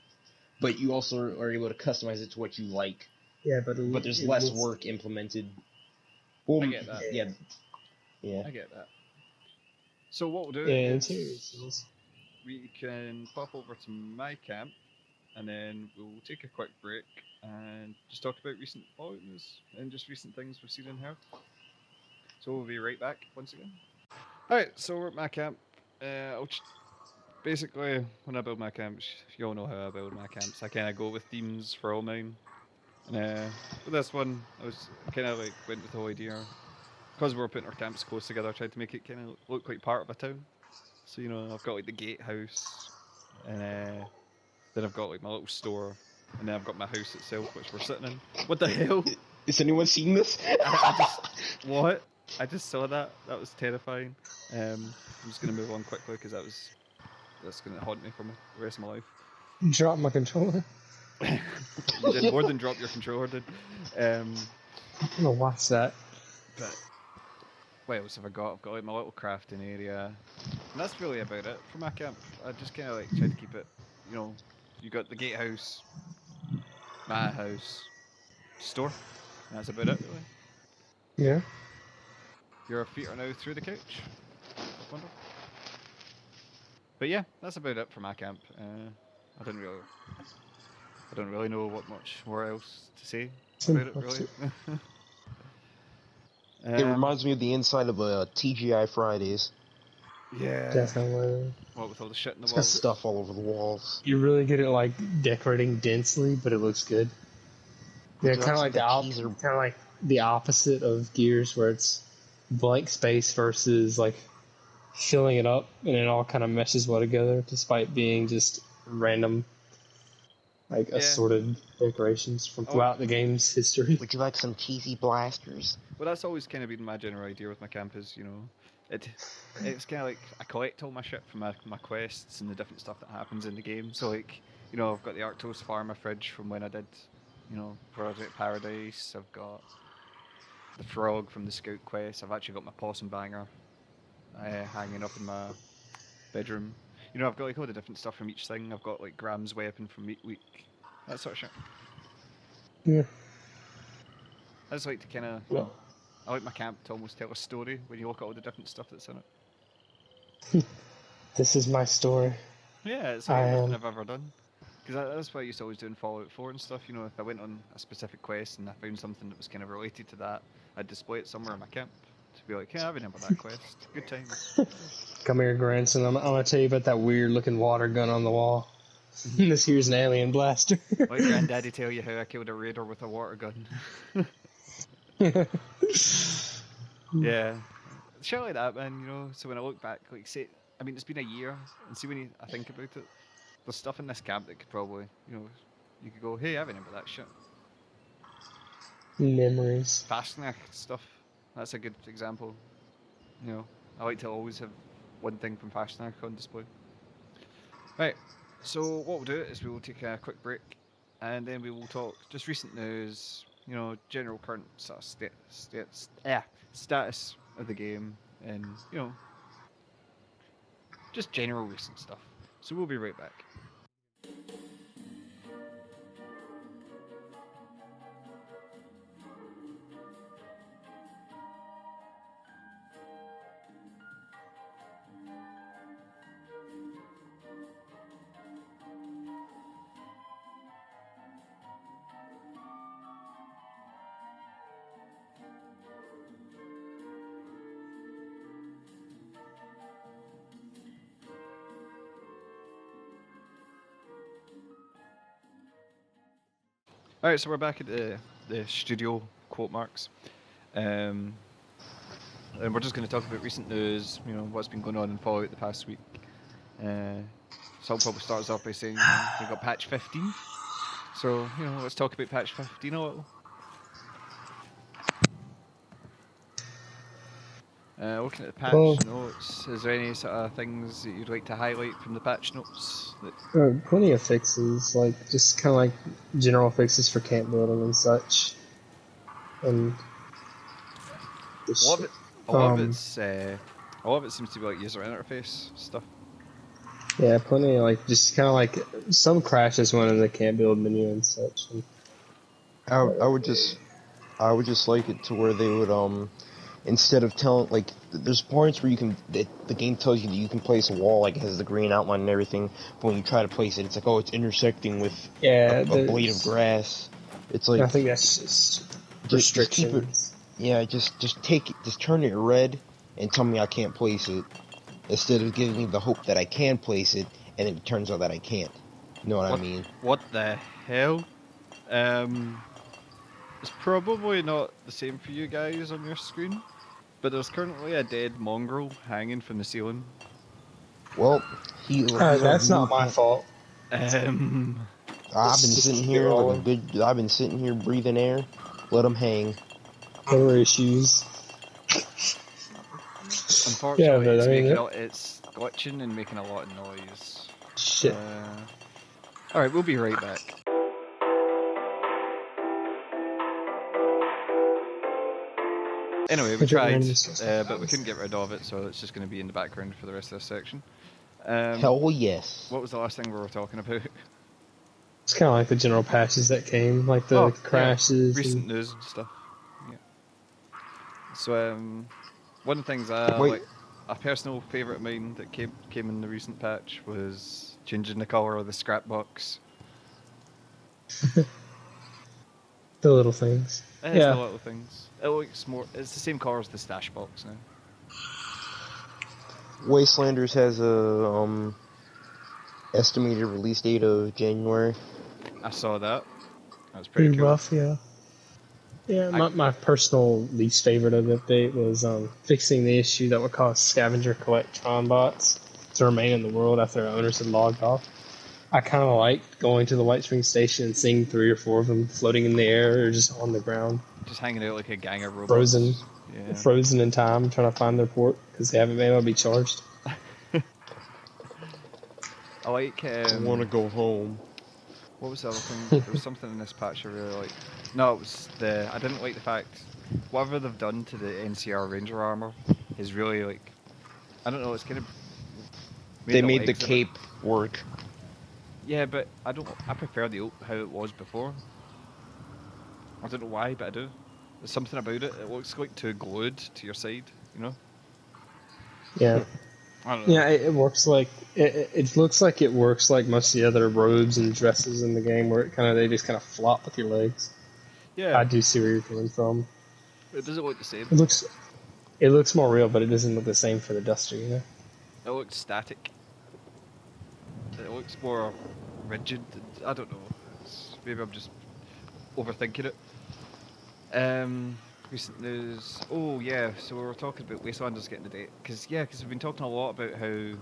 but you also are able to customize it to what you like. Yeah, but there's less work implemented. Well, I get that. Yeah. I get that. So what we'll do is we can pop over to my camp, and then we'll take a quick break and just talk about recent Fallout news and just recent things we've seen and heard. So we'll be right back once again. Alright, so we're at my camp. Basically, when I build my camps, you all know how I build my camps. I kind of go with themes for all mine. And with this one, I was kind of like went with the whole idea, because we're putting our camps close together. I tried to make it kind of look like part of a town. So I've got like the gatehouse, and then I've got like my little store, and then I've got my house itself, which we're sitting in. What the hell? Is anyone seeing this? I just what? I just saw that. That was terrifying. I'm just gonna move on quickly because that's gonna haunt me for the rest of my life. Drop my controller. You did more than drop your controller, did. I'm gonna watch that. But what else have I got? I've got like my little crafting area, and that's really about it for my camp. I just kind of like try to keep it. You got the gatehouse, my house, store. And that's about it, really. Yeah. Your feet are now through the couch. Wonder. But yeah, that's about it for my camp. I don't really know what much more else to say about it, really. It reminds me of the inside of a TGI Fridays. Yeah. Definitely. What with all the shit in the walls? Stuff all over the walls. You really good at like decorating densely, but it looks good. Yeah, kind of like the opposite of Gears, where it's blank space versus like filling it up, and it all kind of meshes well together, despite being just random, like assorted decorations from throughout the game's history. Would you like some cheesy blasters? Well, that's always kind of been my general idea with my camp is, it's kind of like I collect all my shit from my quests and the different stuff that happens in the game. So like, I've got the Arctos Pharma fridge from when I did, Project Paradise. I've got the frog from the Scout quest. I've actually got my possum banger hanging up in my bedroom. I've got like all the different stuff from each thing. I've got like Graham's weapon from Meat Week, that sort of shit. Yeah. I just like to kind of, I like my camp to almost tell a story when you look at all the different stuff that's in it. This is my story. Yeah, it's like everything I've ever done. Because that's what I used to always do in Fallout 4 and stuff. If I went on a specific quest and I found something that was kind of related to that, I'd display it somewhere in my camp to be like, yeah, I remember that quest. Good times. Come here, grandson. I'm gonna tell you about that weird looking water gun on the wall. This here's an alien blaster. Like Granddaddy tell you how I killed a raider with a water gun. Yeah. Shit like that, man, So when I look back, like, say, it's been a year, and see when I think about it, there's stuff in this camp that could probably, you could go, hey, I remember that shit. Memories. Fastnacht stuff. That's a good example. I like to always have one thing from Fastnacht on display. Right, so what we'll do is we'll take a quick break, and then we will talk just recent news, you know, general current sort of status of the game, and you know, just general recent stuff. So we'll be right back. All right, so we're back at the studio quote marks, and we're just going to talk about recent news. You know, what's been going on in Fallout the past week. So I'll probably start us off by saying, you know, we got patch 15. So you know, let's talk about patch 15 a little. Looking at the Well, patch notes, is there any sort of things that you'd like to highlight from the patch notes? That plenty of fixes, like just kind of like general fixes for camp building and such, and a lot of just, it, a lot of it's, a lot of it seems to be like user interface stuff. yeah, plenty of like just kind of like some crashes went in the camp build menu and such. And, I would just like it to where they would instead of telling, like, there's points where you can, the game tells you that you can place a wall, like it has the green outline and everything, but when you try to place it, it's like, oh, it's intersecting with yeah, a blade of grass. It's like, I think that's just just keep it, restrictions. yeah, just turn it red and tell me I can't place it, instead of giving me the hope that I can place it, and it turns out that I can't. You know what I mean? What the hell? It's probably not the same for you guys on your screen, but there's currently a dead mongrel hanging from the ceiling. Well, he's our That's new not my fault. Um, I've been Just sitting keep it here like a rolling. good. I've been sitting here breathing air. Let him hang. There issues. Yeah, unfortunately, but I mean, it's glitching and making a lot of noise. shit. All right, we'll be right back. Anyway, we If it tried, rains, but we couldn't get rid of it, so it's just going to be in the background for the rest of this section. Hell yes. What was the last thing we were talking about? it's kind of like the general patches that came, like the Oh, yeah, crashes. recent And, news and stuff. Yeah. So, one of the things Wait, like a personal favorite of mine that came in the recent patch was changing the color of the scrap box. the little things. It is the Yeah. little things. It looks more. It's the same color as the stash box now. Wastelanders has a estimated release date of January. I saw that. That was pretty Pretty cool. rough, yeah. Yeah, I, my personal least favorite of the update was fixing the issue that would cause scavenger collect Tron bots to remain in the world after their owners had logged off. I kind of liked going to the White Spring Station and seeing 3 or 4 of them floating in the air or just on the ground, just hanging out like a gang of frozen, robots. Yeah. frozen in time, trying to find their port because they haven't been able to be charged. I like. I want to go home. What was the other thing? There was something in this patch I really liked. No, it was the. I didn't like the fact whatever they've done to the NCR Ranger armor is really like. I don't know. It's kind of. They made the legs a bit- cape work. Yeah, but I don't. I prefer how it was before. I don't know why, but I do. There's something about it. It looks like too glued to your side. You know. Yeah. I don't know. Yeah, it works like it looks like it works like most of the other robes and dresses in the game, where they just kind of flop with your legs. Yeah, I do see where you're coming from. it doesn't look the same. It looks more real, but it doesn't look the same for the Duster, you know. It looks static. It looks more rigid. I don't know. Maybe I'm just overthinking it. Recent news. Oh yeah, so we were talking about Wastelanders getting the date, because we've been talking a lot about how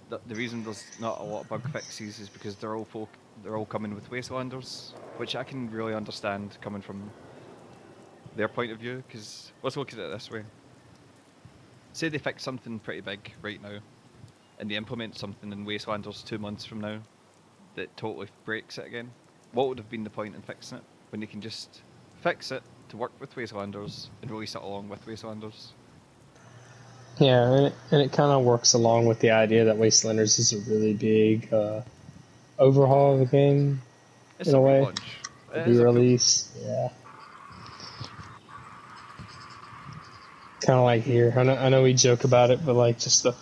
the reason there's not a lot of bug fixes is because they're all coming with Wastelanders, which I can really understand coming from their point of view. Because let's look at it this way: say they fix something pretty big right now, and they implement something in Wastelanders 2 months from now that totally breaks it again. what would have been the point in fixing it when you can just fix it to work with Wastelanders and release it along with Wastelanders? Yeah, and it kind of works along with the idea that Wastelanders is a really big overhaul of the game It's in a a way. relaunch. A It is a full. re-release, yeah. Kind of like here. I know we joke about it, but like just the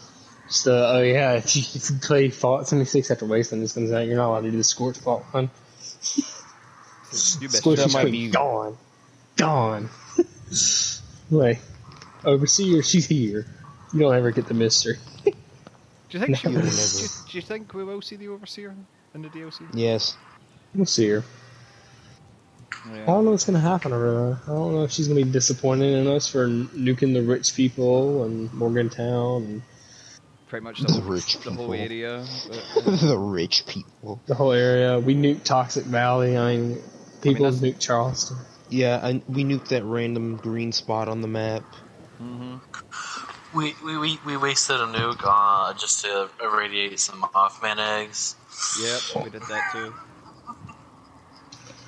oh yeah, if you play Fallout 76 after Wastelanders comes out, you're not allowed to do the Scorch Fault one. You missed Scorch your is might chance. be- gone. Like, Overseer, she's here. You don't ever get the mystery. Do you think No. she will? Never. Do you think we will see the Overseer in the DLC? Yes. We'll see her. Yeah. I don't know what's gonna happen to her. I don't know if she's gonna be disappointed in us for nuking the rich people and Morgantown and Pretty much The the rich whole people. area. The rich people. the whole area. We nuked Toxic Valley. I mean, people that's- nuked Charleston. Yeah, we nuked that random green spot on the map. Mm-hmm. We wasted a nuke just to irradiate some Mothman eggs. Yep, we did that too.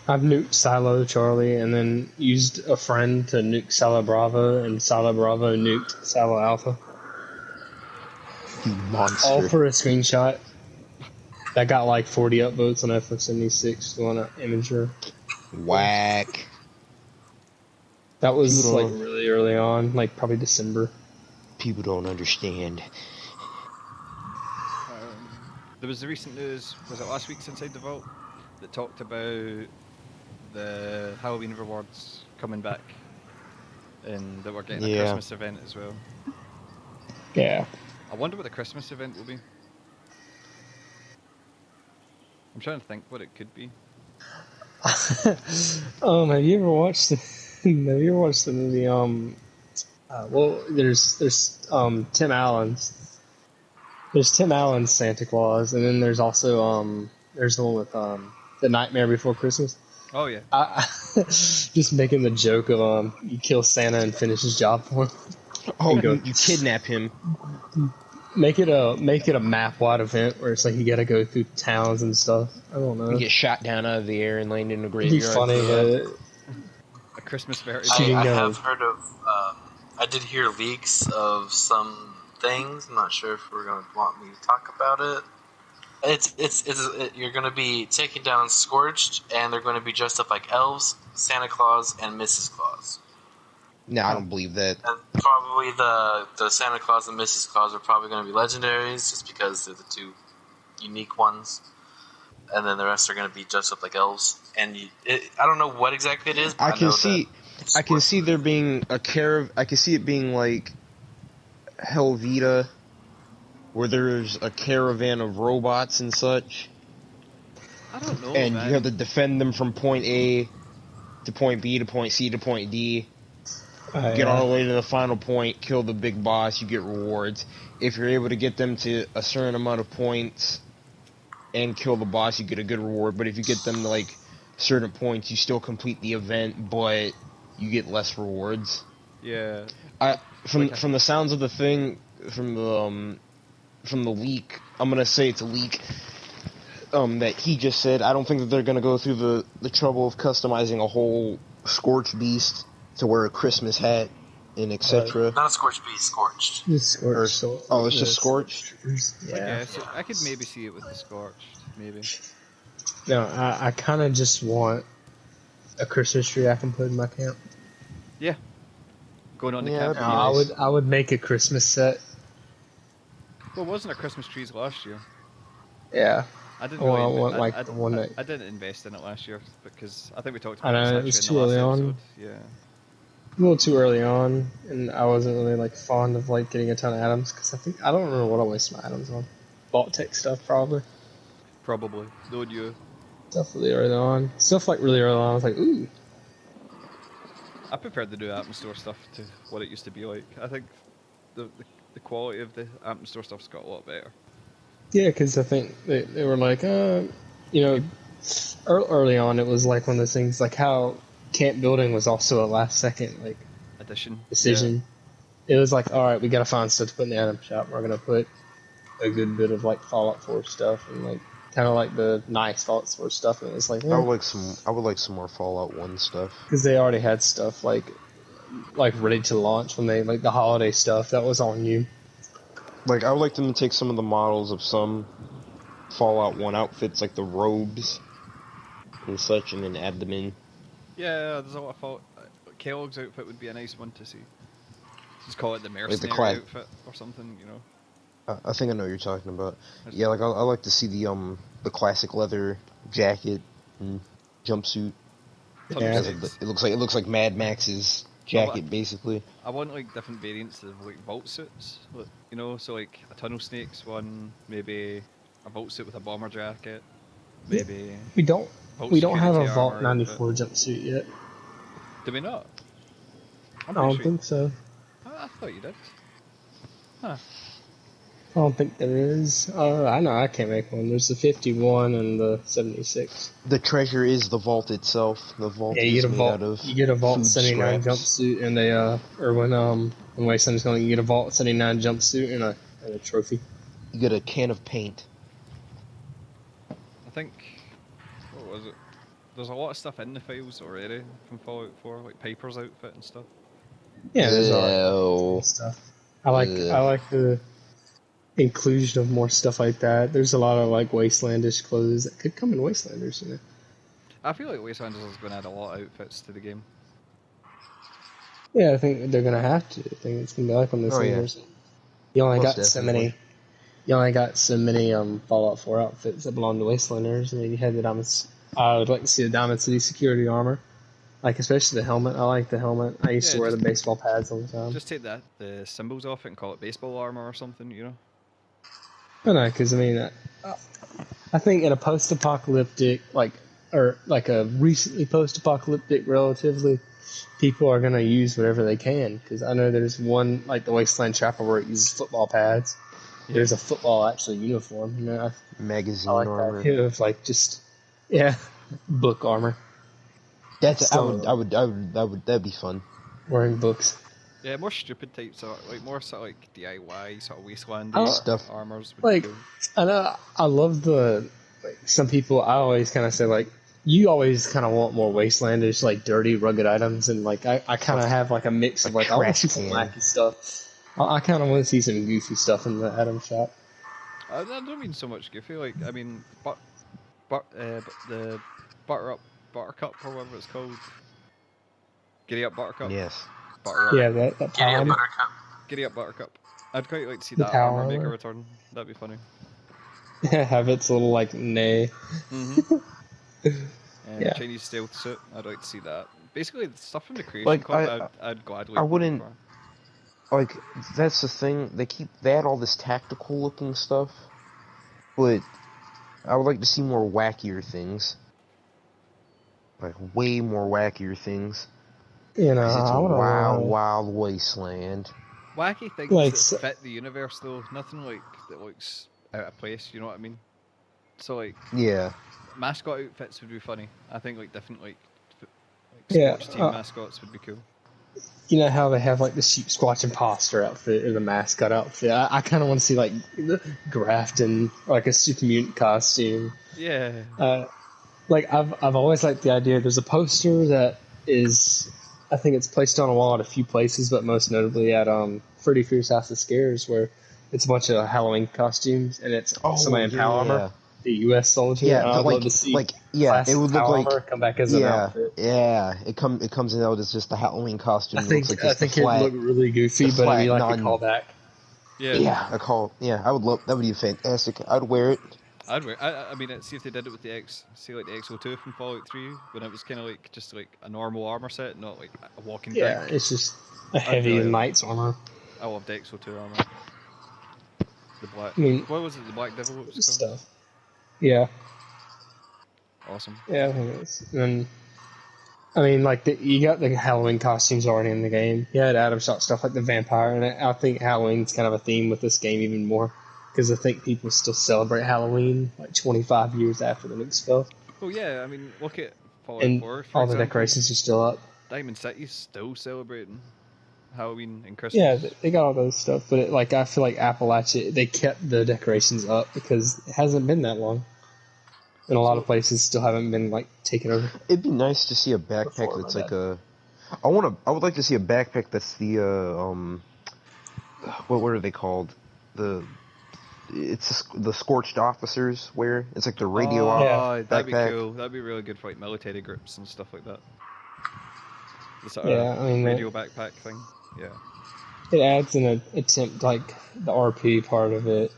I've nuked Silo Charlie and then used a friend to nuke Silo Bravo, and Silo Bravo nuked Silo Alpha. You monster. All for a screenshot. That got like 40 upvotes on FF76 on an imager. Whack. That was People like don't- really early on, like probably December. People don't understand. There was the recent news, was it last week's Inside the Vault, that talked about the Halloween rewards coming back, and that we're getting a Yeah. Christmas event as well. Yeah. I wonder what the Christmas event will be. I'm trying to think what it could be. Have you ever watched the have you ever watched the movie well there's Tim Allen's Santa Claus, and then there's also there's the one with The Nightmare Before Christmas. Oh yeah. I just making the joke of you kill Santa and finish his job for him. Oh, Go. you kidnap him. Make it a map wide event where it's like you gotta go through towns and stuff. I don't know. You get shot down out of the air and land in a It'd be graveyard. funny. A Christmas version. Shooting I guns. have heard of. I did hear leaks of some things. I'm not sure if we're going to want me to talk about it. You're going to be taking down Scorched, and they're going to be dressed up like elves, Santa Claus, and Mrs. Claus. No, I don't believe that. And probably the Santa Claus and Mrs. Claus are probably going to be legendaries, just because they're the two unique ones. And then the rest are going to be dressed up like elves. And I don't know what exactly it is. But I I can know see. that I can see there being a I can see it being like Helvita, where there's a caravan of robots and such, I don't know, and man. you have to defend them from point A to point B to point C to point D. Get all the way to the final point, kill the big boss, you get rewards. If you're able to get them to a certain amount of points and kill the boss, you get a good reward. But if you get them to like certain points, you still complete the event, but you get less rewards. Yeah. From the sounds of the thing, from the leak, I'm gonna say it's a leak. That he just said. I don't think that they're gonna go through the trouble of customizing a whole Scorch Beast to wear a Christmas hat and etc. Not a Scorched Beast, Scorched. Oh, it's just Scorched? I Yeah. guess. I could maybe see it with the Scorched, maybe. No, I kind of just want a Christmas tree I can put in my camp. Yeah. Going on the Yeah, camp. that'd be nice. I would make a Christmas set. Well, wasn't there Christmas trees last year? Yeah. I didn't Well, really. I want, like, the one that- I didn't invest in it last year because I think we talked I about know, this it was actually in too the last early on. episode. Yeah. A little too early on, and I wasn't really like fond of like getting a ton of atoms because I don't remember what I wasted my atoms on. Vault Tech stuff probably. Probably. Though you. Stuff really early on. Stuff like really early on. I was like, ooh. I preferred the new Atmosphere stuff to what it used to be like. I think the quality of the Atmosphere stuff's got a lot better. Yeah, because I think they were like, early on it was like one of those things like how camp building was also a last second like Addition. decision. It was like, all right, we gotta find stuff to put in the item shop. We're gonna put a good bit of like Fallout 4 stuff and like kind of like the nice Fallout 4 stuff, and it's like, I would like some more Fallout 1 stuff. because they already had stuff like ready to launch when they like the holiday stuff that was all new. Like, I would like them to take some of the models of some Fallout 1 outfits, like the robes and such, and then add them in. Yeah, there's a lot of fault. Kellogg's outfit would be a nice one to see. Just call it the Like mercenary outfit or something, you know. I think I know what you're talking about. That's Yeah, like I like to see the classic leather jacket and jumpsuit. Yeah. It looks like Mad Max's jacket, basically. I want like different variants of like vault suits, you know. So like a tunnel snakes one, maybe a vault suit with a bomber jacket, maybe. We don't Vault we don't have a security Vault armor 94 outfit. jumpsuit yet. Do we not? I don't think so. I thought you did. Huh. I don't think there is. I know I can't make one. There's the 51 and the 76. The treasure is the vault itself. The vault Yeah, you is get a made Vault. out of You get a Vault food 79 scraps. jumpsuit and or when Wasteland's going, you get a Vault 79 jumpsuit and a trophy. You get a can of paint. I think. What was it? There's a lot of stuff in the files already from Fallout 4, like Piper's outfit and stuff. Yeah, there's Ew. all that stuff. I like the inclusion of more stuff like that. There's a lot of like Wastelandish clothes that could come in Wastelanders, you know. I feel like Wastelanders is going to add a lot of outfits to the game. Yeah, I think they're gonna have to. I think it's gonna be like one of those things where you only Most got so definitely. many. You only got so many Fallout 4 outfits that belong to Wastelanders, and then you had the Diamond. I would like to see the Diamond City security armor, like especially the helmet. I like the helmet. I used to wear the baseball pads all the time. Just take the symbols off it and call it baseball armor or something, you know. I know, because I mean, I think in a post-apocalyptic, or like a recently post-apocalyptic, relatively, people are gonna use whatever they can. Because I know there's one like the Wasteland Chapel where it uses football pads. Yeah. There's a football actually uniform. You know, Magazine I like armor. that too. Of like just book armor. That'd be fun. Wearing books. Yeah, more stupid types are like more sort of like DIY sort of wasteland Stuff. armors would Like be cool. I know I love some people. I always kind of say like you always kind of want more wastelandish, like dirty, rugged items, and like I kind of have like a mix of like I want to see some wacky stuff. I kind of want to see some goofy stuff in the item shop. I don't mean so much goofy. Like I mean, the Buttercup or whatever it's called. Giddy up Buttercup. Yes. Butter up. Yeah, that Giddy power up, armor. Buttercup. Giddy up Buttercup. I'd quite like to see The that power armor make a armor. return. That'd be funny. have its little like nay. Yeah. Chinese stealth suit. I'd like to see that. Basically, the stuff from the creation Like, club, I'd gladly. I wouldn't- For. Like, that's the thing. They add all this tactical looking stuff, but I would like to see more wackier things. Like, way more wackier things. You know, Because it's I a wanna, wild wasteland. Wacky things Like, that fit the universe, though. Nothing like that looks out of place. You know what I mean? So like Yeah. mascot outfits would be funny. I think like different like Yeah, sports team mascots would be cool. you know how they have like the sheep squatch imposter outfit or the mascot outfit. I kind of want to see like the Grafton, like a super mutant costume. Yeah. Like I've always liked the idea. There's a poster that is, I think it's placed on a wall at a few places, but most notably at Freddy Fierce House of Scares, where it's a bunch of Halloween costumes and it's somebody in power armor, the U.S. soldier. Yeah, I'd love to see it would look like come back as an outfit. Yeah, it comes out as just a Halloween costume. I think it looks like it'd look really goofy, but it'd be like a callback. Yeah. I would love that. Would be fantastic. I'd wear it. I'd wear. I mean, see if they did it with the like the XO2 from Fallout 3, when it was kind of like just like a normal armor set, not like a walking Yeah, tank. it's just a heavy knight's armor. I love the XO2 armor. The black. I mean, what was it? The Black Devil. What was it called? Stuff. Yeah. Awesome. Yeah, I think it's. And I mean, like you got the Halloween costumes already in the game. You had Adam shot stuff like the vampire, and I think Halloween's kind of a theme with this game even more because I think people still celebrate Halloween like 25 years after the nukes fell. Oh yeah, I mean, look at Fallout And 4. all the decorations are still up. Diamond City's still celebrating Halloween and Christmas. Yeah, they got all those stuff, but I feel like Appalachia, they kept the decorations up because it hasn't been that long. in a lot of So- places still haven't been like taken over. It'd be nice to see a backpack Before, that's my like bad. I would like to see a backpack that's the what are they called? It's the scorched officers wear. It's like the radio Yeah. That'd be backpack. cool. That'd be really good for like military groups and stuff like that. The sort Yeah, of I mean, radio backpack thing. Yeah. it adds an attempt like the RP part of it.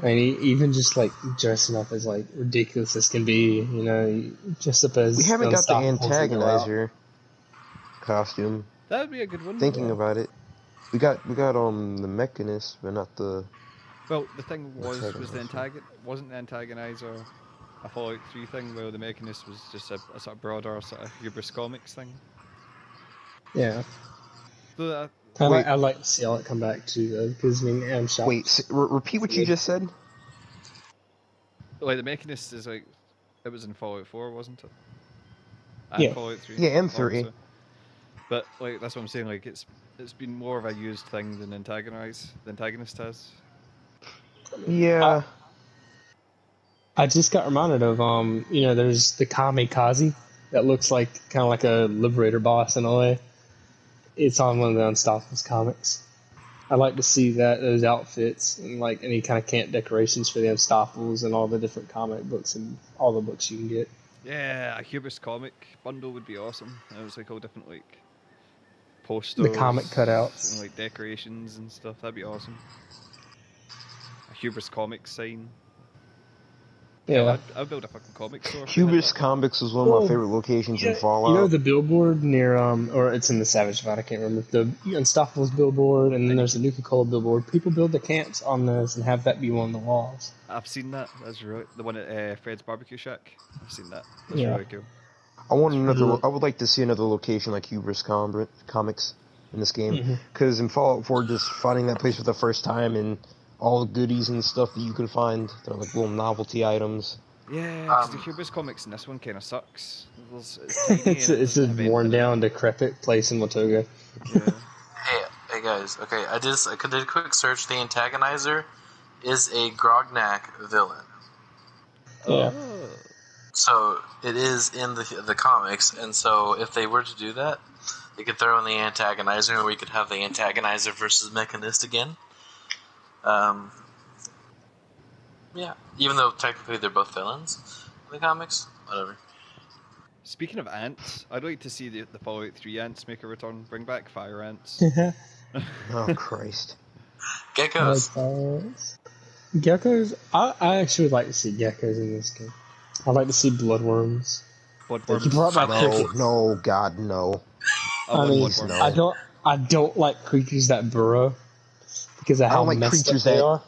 I mean, even just like dressing up as like ridiculous as can be, you know, dress up We as the haven't got the Unstoppables and go out. antagonizer costume. That'd be a good one. Thinking about it, we got the mechanist, but not the Well, the thing was the antagonizer. wasn't the antagonizer a Fallout 3 thing where the Mechanist was just a sort of broader sort of hubris comics thing? Yeah, So that, Wait, I'd like to see all it come back to though, because I mean, M shop. wait, repeat what you just said. like the Mechanist is like it was in Fallout 4, wasn't it? And Yeah. Fallout 3. Yeah, M30. obviously. But like that's what I'm saying. Like it's been more of a used thing than the antagonist has. Yeah, I just got reminded of you know, there's the Kamikaze that looks like kind of like a Liberator boss in a way. It's on one of the Unstoppables comics. I'd like to see those outfits and like any kind of camp decorations for the Unstoppables and all the different comic books and all the books you can get. Yeah, a hubris comic bundle would be awesome. And it was like all different like posters, The comic cutouts. and like decorations and stuff. That'd be awesome. A hubris comics sign. Yeah. I'd build a fucking comic store. Hubris Comics was one of my favorite locations in Fallout. You know the billboard near or it's in the Savage Divide, I can't remember. The Unstoppables billboard, and then there's the Nuka-Cola billboard. People build the camps on those and have that be one of the walls. I've seen that. That's right. The one at Fred's Barbecue Shack. I've seen that. That's Yeah. really cool. I would like to see another location like Hubris Comics in this game, because in Fallout 4, just finding that place for the first time and all the goodies and stuff that you can find, they're like little novelty items. Yeah, because the hubris comics in this one kind of sucks. It's tiny it's and it it's a doesn't have worn anything in down, decrepit place in Watoga. it. Yeah. Hey guys. Okay, I did a quick search. The antagonizer is a Grognak villain. Yeah. Oh. So it is in the comics, and so if they were to do that, they could throw in the antagonizer, and we could have the antagonizer versus Mechanist again. Yeah, even though technically they're both villains in the comics, whatever. Speaking of ants, I'd like to see the Fallout 3 ants make a return. Bring back fire ants. Oh Christ! Geckos. Geckos. I actually would like to see geckos in this game. I'd like to see bloodworms. Bloodworms. You brought back No, crickets. no, God, no. I mean, bloodworms. I don't like creatures that burrow because of I how don't like messed creatures up they that are.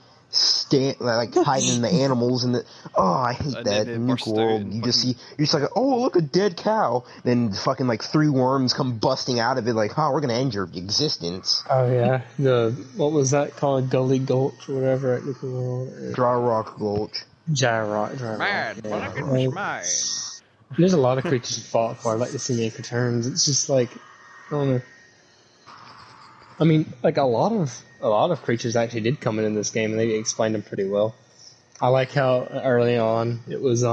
like hiding in the animals and I hate And that then they nuke burst out world. and You just fucking- see, you're just like, oh look, a dead cow. Then fucking like 3 worms come busting out of it, like, oh, we're gonna end your existence. Oh yeah, what was that called? Gully Gulch or whatever at Nuka World. Dry Rock Gulch. Dry Rock. Mad, Yeah. fucking was mine. There's a lot of creatures in Fallout 4 I'd like to see make returns. It's just like, I don't know. I mean, like a lot of creatures actually did come in this game, and they explained them pretty well. I like how early on it was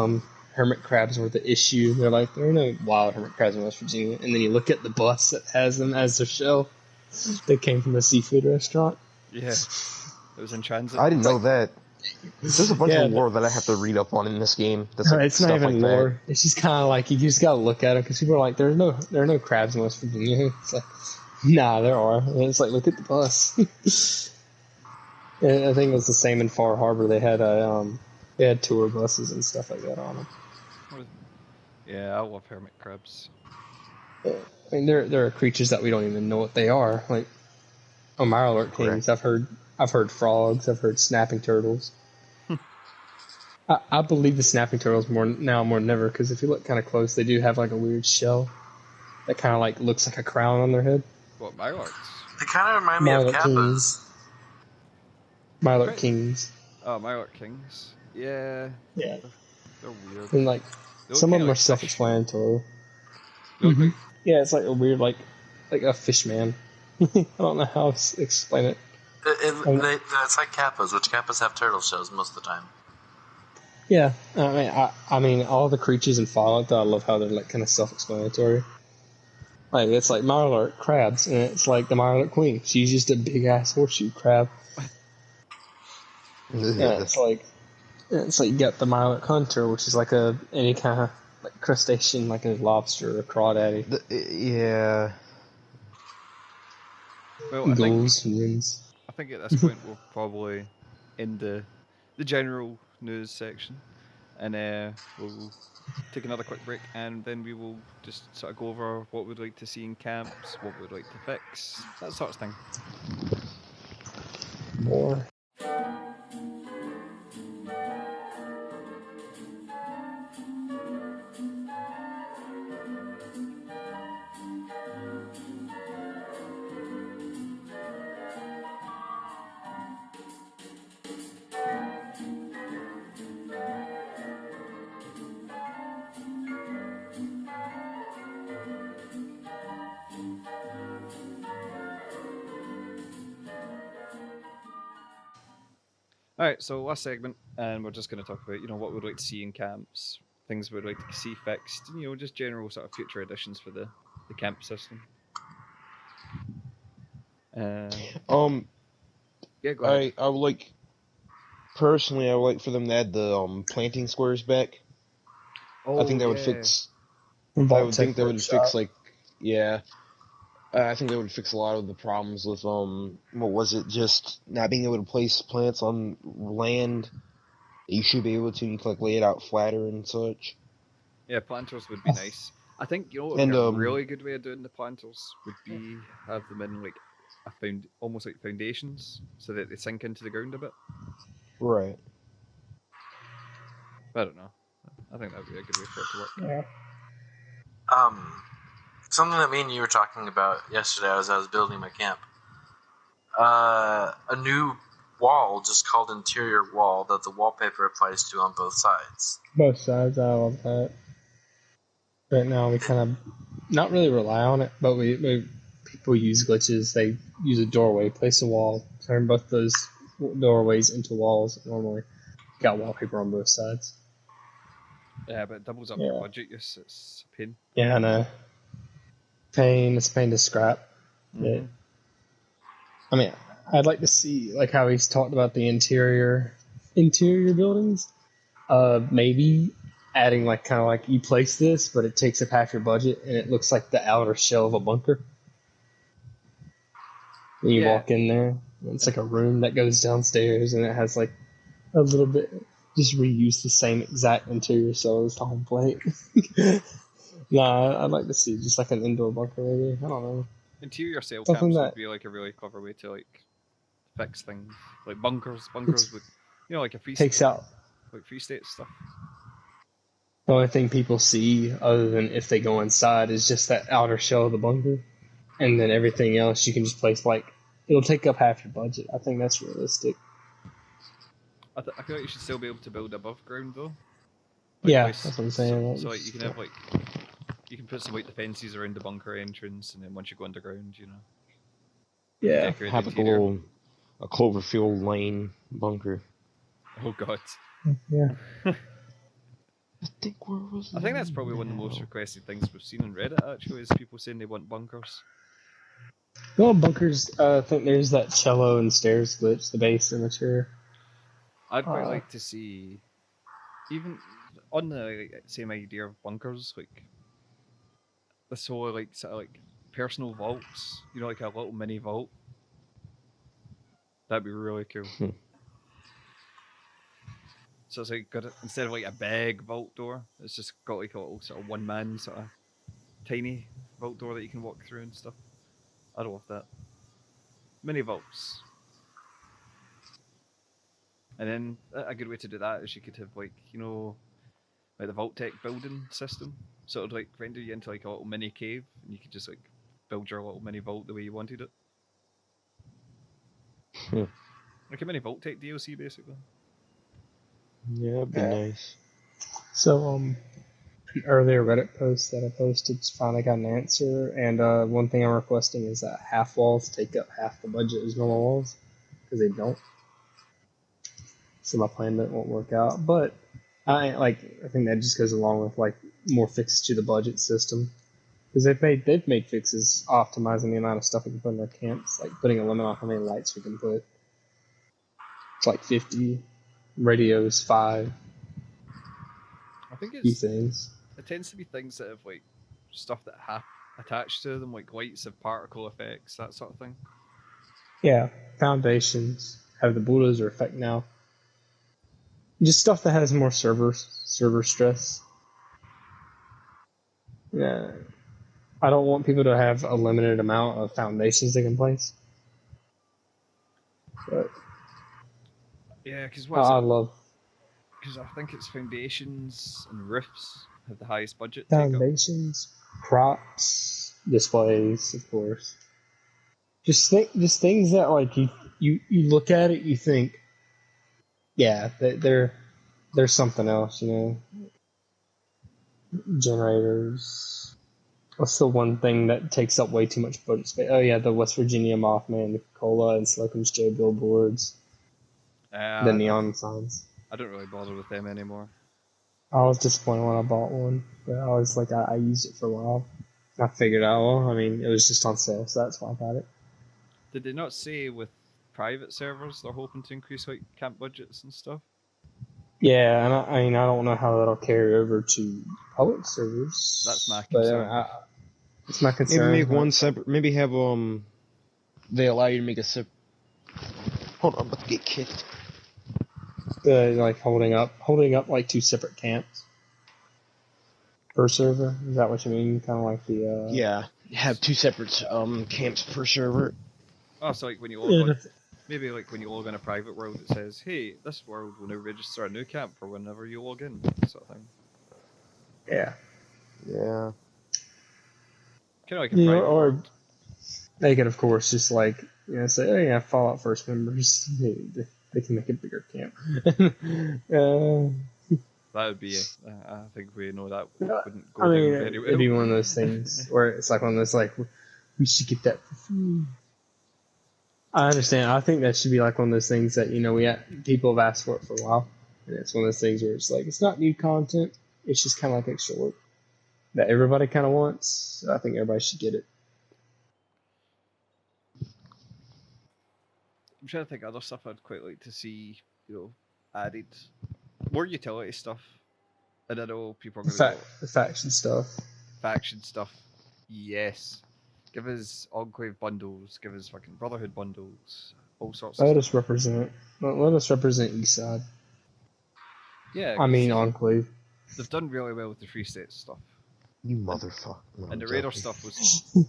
hermit crabs were the issue. They're like, there are no wild hermit crabs in West Virginia, and then you look at the bus that has them as their shell. They came from a seafood restaurant. Yeah. It was in transit. I didn't know that. There's a bunch Yeah, of lore that I have to read up on in this game. That's No, like it's not stuff even like lore. that. It's just kind of like you just gotta look at them because people are like, there are no crabs in West Virginia. It's like, nah, there are. And it's like, look at the bus. And I think it was the same in Far Harbor. They had tour buses and stuff like that on them. Yeah, I love hermit crabs. I mean, there are creatures that we don't even know what they are. Like, on Mirelurk Kings, I've heard frogs. I've heard snapping turtles. I believe the snapping turtles more than ever because if you look kind of close, they do have like a weird shell that kind of like looks like a crown on their head. What, Mirelurks? They kind of remind me of Kappas. Mirelurk Right. Kings. Oh, Mirelurk Kings. Yeah. Yeah. They're weird. And like They look some of kinda them are like fish. self-explanatory. They look like- Yeah, it's like a weird like a fish man. I don't know how to explain it. It's like Kappas, which Kappas have turtle shells most of the time. Yeah, I mean, all the creatures in Fallout, though, I love how they're like kind of self-explanatory. Like it's like Mirelurk crabs, and it's like the Mirelurk queen. She's just a big ass horseshoe crab. Yeah, it's like you got the Mirelurk hunter, which is like a any kind of like crustacean, like a lobster or crawdaddy. Yeah. Well, I think Ghouls, humans. at this point we'll probably end the general news section, and we'll take another quick break, and then we will just sort of go over what we'd like to see in camps, what we'd like to fix, that sort of thing. More. All right, so last segment, and we're just going to talk about what we'd like to see in camps, things we'd like to see fixed, and just general sort of future additions for the camp system. Uh, Um, yeah, go ahead. I would like personally, I would like for them to add the planting squares back. I think Oh that would yeah, fix. I Vault would Tech think that would fix Workshop. like, yeah. I think that would fix a lot of the problems with what was it? Just not being able to place plants on land that you should be able to. You can like lay it out flatter and such. yeah, planters would be nice. I think what would be And a really good way of doing the planters would be have them in like a almost like foundations, so that they sink into the ground a bit. right. I don't know. I think that would be a good way for it to work. Yeah. Something that me and you were talking about yesterday as I was building my camp. A new wall just called interior wall that the wallpaper applies to on both sides. Both sides, I love that. Right now, we kind of not really rely on it, but we people use glitches. They use a doorway, place a wall, turn both those doorways into walls. Normally, got wallpaper on both sides. Yeah, but it doubles up your Yeah, budget use. It's a pain. yeah, and pain. It's pain to scrap. Mm-hmm. I mean, I'd like to see like how he's talked about the interior buildings. Maybe adding like kind of like you place this, but it takes up half your budget, and it looks like the outer shell of a bunker. And you Yeah, walk in there, it's like a room that goes downstairs, and it has like a little bit. Just reuse the same exact interior shell as the home plate. Nah, I'd like to see just like an indoor bunker, maybe. I don't know, interior cell something camps would that be like a really clever way to like fix things. Like bunkers. it's, Bunkers would, like a free takes out like free state stuff. the only thing people see, other than if they go inside, is just that outer shell of the bunker, and then everything else you can just place like it'll take up half your budget. I think that's realistic. I feel like you should still be able to build above ground though. Like Yeah, place that's what I'm so saying. so like you can have like you can put some like defenses around the bunker entrance, and then once you go underground, you can Yeah, decorate the Have like interior. a Cloverfield Lane bunker. Oh god. yeah. I think where was I think that's probably one of the most now? requested things we've seen on Reddit actually, is people saying they want bunkers. Well, bunkers. I think there's that cello and stairs glitch, the base and the chair. I'd quite like to see, even on the same idea of bunkers, like this whole like sort of like personal vaults, like a little mini vault. That'd be really cool. So it's like got instead of like a big vault door, it's just got like a little sort of one man sort of tiny vault door that you can walk through and stuff. I'd love that. Mini vaults. And then a good way to do that is you could have like like the Vault Tech building system. So it'd like render you into like a little mini cave, and you could just like build your little mini vault the way you wanted it, like a mini Vault Tech DLC basically. Yeah, that'd be Yeah. nice. So, an earlier Reddit post that I posted finally got an answer, and one thing I'm requesting is that half walls take up half the budget as normal walls, because they don't. So my plan won't work out, but I think that just goes along with like more fixes to the budget system because they've made fixes optimizing the amount of stuff we can put in our camps, like putting a limit on how many lights we can put. It's like 50 radios, 5 I think key it things. tends to be things that have like stuff that attached to them, like lights have particle effects, that sort of thing. Yeah, foundations have the bulldozer effect now. Just stuff that has more server stress. Yeah, I don't want people to have a limited amount of foundations they can place. But Yeah, because what is I it? love Because I think it's foundations and roofs have the highest budget take up. foundations, props, displays, of course. Just things that like you look at it, you think, yeah, there's something else, you know. Generators. What's the one thing that takes up way too much budget space? Oh yeah, the West Virginia Mothman, the Coca-Cola, and Slocum's J billboards, the I neon signs. I don't really bother with them anymore. I was disappointed when I bought one, but I was like, I used it for a while. I figured out, well, I mean, it was just on sale, so that's why I got it. Did they not say with private servers they're hoping to increase like camp budgets and stuff? Yeah, and I mean, I don't know how that'll carry over to public That's my servers, but concern. it's my Maybe concern. make one separate. Maybe have they allow you to make a separate. Hold on, I'm about to get kicked. Like holding up like two separate camps per server. Is that what you mean? Kind of like the Yeah, have two separate camps per server. Oh, so like when you log yeah, on, maybe like when you log on a private world, it says, "Hey, this world will now register a new camp for whenever you log in," sort of thing. yeah. Yeah. Kind of like a You know, private or world. they could, of course, just like say, oh yeah, Fallout First members, they can make a bigger camp. That would be. I think we know that wouldn't I go mean, down very it'd be well. one of those things where it's like one of those like we should get that for free. I Yeah. understand. I think that should be like one of those things that people have asked for it for a while, and it's one of those things where it's like it's not new content. It's just kind of like extra work that everybody kind of wants. So I think everybody should get it. I'm trying to think of other stuff I'd quite like to see, added. More utility stuff. And I know people are The going to go, the faction stuff. faction stuff. Yes. Give us Enclave bundles, give us fucking Brotherhood bundles, all sorts of Let stuff. us represent. Let us represent Eastside. Yeah, I mean because Enclave. they've done really well with the free state stuff. You And motherfucker. No, and I'm the Raider joking. stuff was.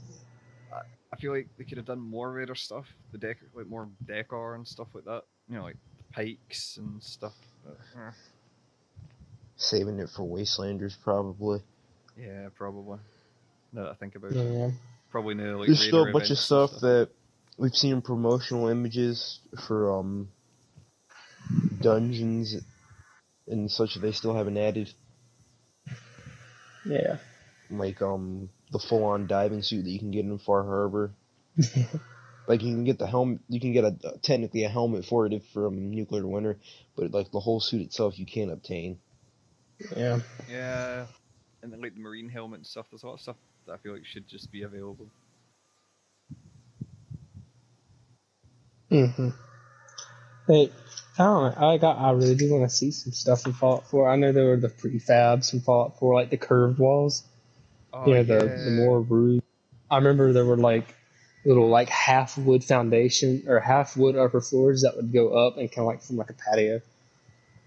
I feel like they could have done more Raider stuff, like more decor and stuff like that. Like the pikes and stuff. Saving it for Wastelanders, probably. Yeah, probably. Now that I think about it, Yeah. probably no like There's still Raider a bunch of events and stuff stuff. that we've seen in promotional images for dungeons and such that they still haven't added. Yeah. Like the full on diving suit that you can get in Far Harbor. Like you can get the helmet, you can get technically a helmet for it from Nuclear Winter, but like the whole suit itself you can't obtain. Yeah. Yeah, and then like the marine helmet and stuff. There's a lot of stuff that I feel like should just be available. hmm Hey, I don't know. I really do want to see some stuff in Fallout 4. I know there were the prefabs from Fallout 4, like the curved walls. Oh The yeah. more rude. I remember there were like little like half wood foundation or half wood upper floors that would go up and kind of like from like a patio.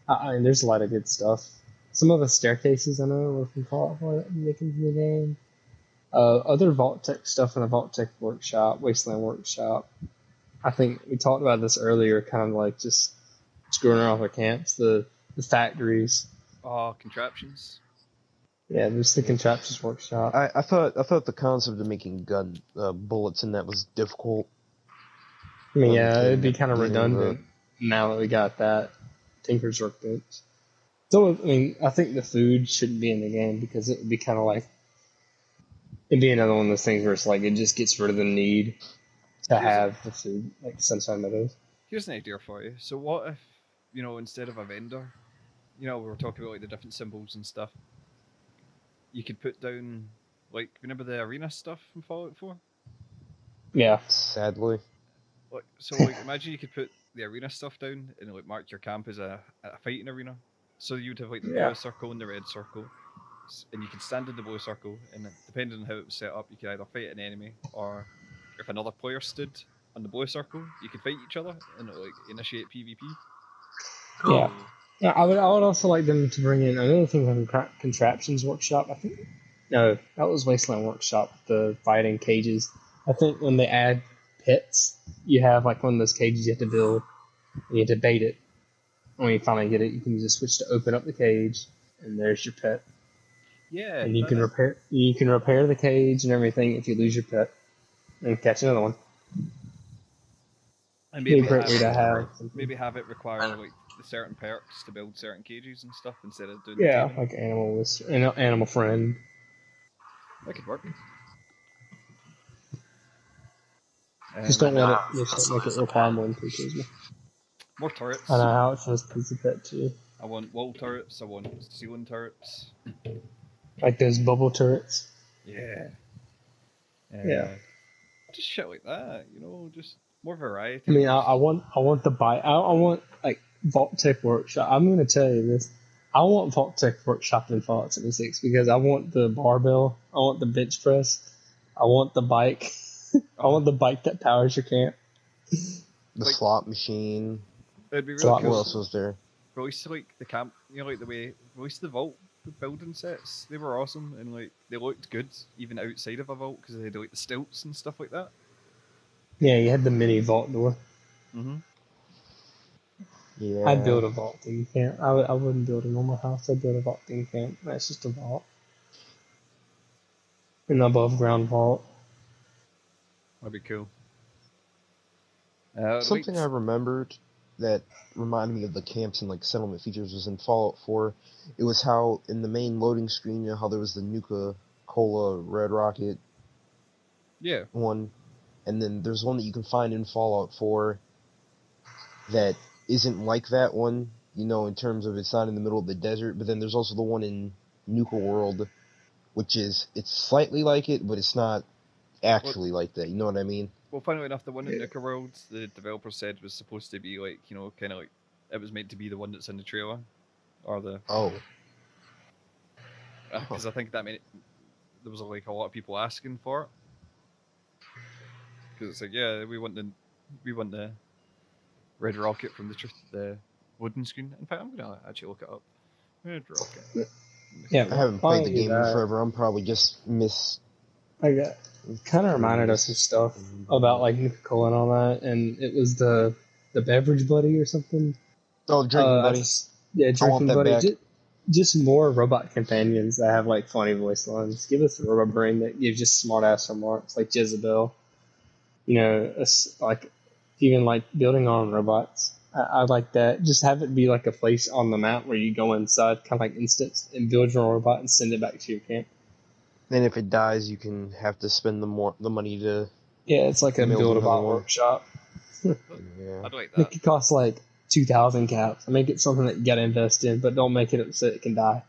I mean, there's a lot of good stuff. Some of the staircases I know were from Fallout 4 that make into the game. Other Vault Tech stuff in the Vault Tech workshop, Wasteland workshop. I think we talked about this earlier, kind of like just screwing around with our camps, the factories. Oh, contraptions. Yeah, there's the Yeah. contraptions workshop. I thought the concept of making gun bullets in that was difficult. I mean, Like yeah, it'd be obtaining kind of obtaining redundant now that we got that Tinker's Workbench. So, I mean, I think the food shouldn't be in the game because it would be kind of like it'd be another one of those things where it's like it just gets rid of the need to Here's a have the food like Sunshine Meadows. here's an idea for you. So what if instead of a vendor, you know, we were talking about like the different symbols and stuff. You could put down like remember the arena stuff from Fallout 4? Yeah. Sadly. Like so, like imagine you could put the arena stuff down and like mark your camp as a fighting arena. So you'd have like the Yeah. blue circle and the red circle, and you could stand in the blue circle, and depending on how it was set up, you could either fight an enemy or if another player stood on the blue circle, you could fight each other and like initiate PvP. Yeah. Ooh. Yeah, I would also like them to bring in another thing from Contraptions Workshop. I think no, that was Wasteland Workshop. The fighting cages. I think when they add pits, you have like one of those cages you have to build, and you have to bait it. When you finally get it, you can use a switch to open up the cage, and there's your pet. Yeah, And you can repair the cage and everything if you lose your pet, and catch another one. and Be a maybe great have way to have something. maybe have it require And like the certain perks to build certain cages and stuff instead of doing the Yeah, taming. like animal friend. That could work. Just I don't Um, know let it. how it Just feels don't to make it lose a require pet. more than 3 charisma. more I turrets. know how it feels to lose a pet too. I want wall turrets. I want ceiling turrets. Like those bubble turrets. Yeah. Yeah. Just shit like that. You know, just more I variety. mean, I, Just I want I want the buy. I want like Vault Tech Workshop. I'm going to tell you this. I want Vault Tech Workshop in Fallout 76 because I want the barbell. I want the bench press. I want the bike. I oh, want the bike that powers your camp. The like slot machine. it'd be really Slot What cool. else machine. was there? Release like the camp. You know, like the way release the vault building sets. They were awesome and like they looked good even outside of a vault because they had like the stilts and stuff like that. Yeah, you had the mini vault door. Mm-hmm. I'd Yeah. build a vault theme camp. I wouldn't build a normal house. I'd build a vault theme camp. That's just a vault. An above ground vault. That'd be cool. Something I Right. remembered that reminded me of the camps and like settlement features was in Fallout 4. It was how in the main loading screen, you know how there was the Nuka Cola Red Rocket Yeah. one, and then there's one that you can find in Fallout 4 that isn't like that one, you know, in terms of it's not in the middle of the desert, but then there's also the one in Nuka World, which is, it's slightly like it, but it's not Well, actually like that, you know what I mean? well, funnily enough, the one in Nuka World, the developer said was supposed to be like you know, kind of like it was meant to be the one that's in the trailer, or the Oh. Huh. because I think that meant there was like a lot of people asking for it because it's like yeah, we want the red rocket from the wooden screen. In fact, I'm gonna actually look it up. Red rocket. Yeah, I Nuka. haven't why played the don't you do game in that? forever, I'm probably just I got kind of reminded us of stuff about like Nuka Cola and all that, and it was the beverage buddy or something. Oh, Drinking I Buddy. just yeah, I want drinking that buddy. back. Just more robot companions that have like funny voice lines. Give us a robot brain that gives just smart ass remarks like Jezebel. You know, like even like building on robots. I like that. Just have it be like a place on the map where you go inside, kind of like instance, and build your own robot and send it back to your camp. Then if it dies, you can have to spend the money to Yeah, it's like a build build a another bot one. workshop. Yeah. I'd like that. Make it cost like 2,000 caps. Make it something that you gotta invest in, but don't make it so it can die.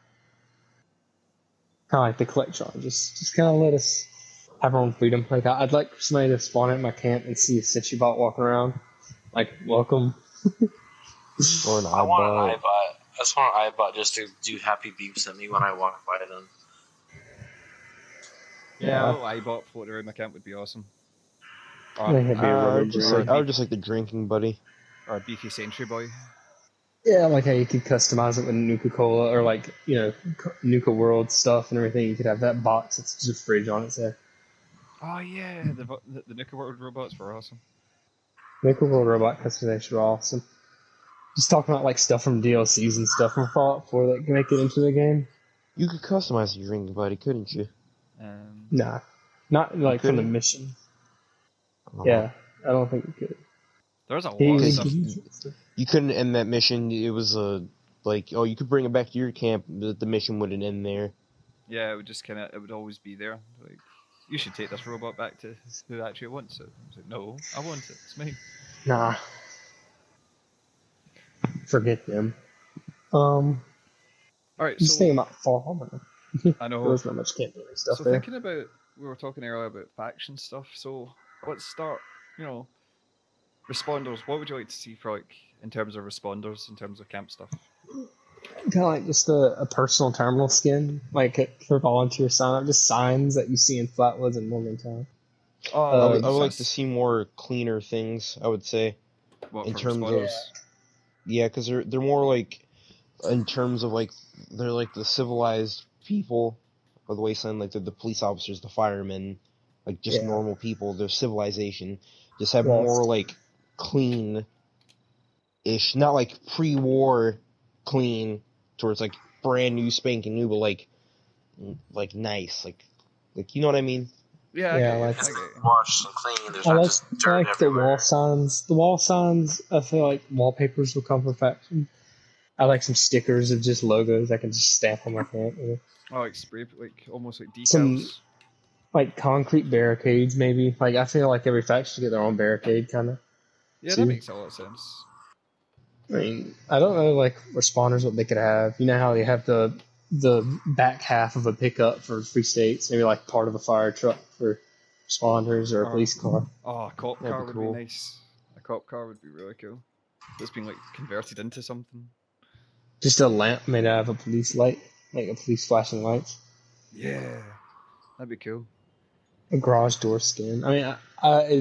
Kind of like the collectron. Just kind of let us have our own freedom. Like I'd like somebody to spawn at my camp and see a Senshi bot walking around. Like welcome. Or an I want an iBot. iBot. I just want an iBot just to do happy beeps at me when I walk by them. Yeah, a Yeah, little iBot floating around my camp would be awesome. Or they could be a rubber or a I brain. would beefy just like the Drinking Buddy. or a beefy sentry boy. Yeah, like how you could customize it with Nuka Cola or like Nuka World stuff and everything. You could have that box. It's just a fridge on its head. Oh yeah, the Nuka World robots were awesome. Nuka World robot customization are awesome. Just talking about like stuff from DLCs and stuff from Fallout 4 that can make it into the game. You could customize the Drinking Buddy, couldn't you? Um, Nah, not You like from the couldn't? mission. Uh-huh. Yeah, I don't think you could. there's a lot of He, Because stuff. you couldn't end that mission. It was like, oh, you could bring it back to your camp, but the mission wouldn't end there. Yeah, it would just kind of it would always be there. Like you should take this robot back to who actually wants it. I was like, no, I want it. It's mine. nah, forget them. Um, Alright, Just so thinking about Fall Home. I There know. was not much campaign stuff So there. thinking about, we were talking earlier about faction stuff. So let's start. Responders. What would you like to see for like in terms of responders, in terms of camp stuff? Kind of like just a personal terminal skin, like for volunteer sign up, just signs that you see in Flatwoods and Morgantown. I Oh, would, I would like to that's see more cleaner things, I would say, what in for terms of, responders. yeah, because they're more like, in terms of like, they're like the civilized people of the wasteland, like the police officers, the firemen, like just Yeah. normal people, their civilization, just have Well, more like clean-ish, not like pre-war clean, towards like brand new spanking new, but like nice, like you know what I mean? Yeah, I yeah, get you. like I It's get you. washed and clean. There's I not like just I dirt like the wall everywhere. signs. The wall signs, I feel like wallpapers will come from faction. I like some stickers of just logos I can just stamp on my camp. Oh, like spray, like almost like Some decals. like concrete barricades, maybe. Like I feel like every faction should get their own barricade, kind of Yeah, that too. makes a lot of sense. I mean, I don't know like responders what they could have. You know how they have the back half of a pickup for free states, maybe like part of a fire truck for responders or a Or police car. a cop That'd car be would be cool. nice. A cop car would be really cool. That's been like converted into something. Just a lamp made out of a police light, like a police flashing lights. Yeah, that'd be cool. A garage door skin. I mean,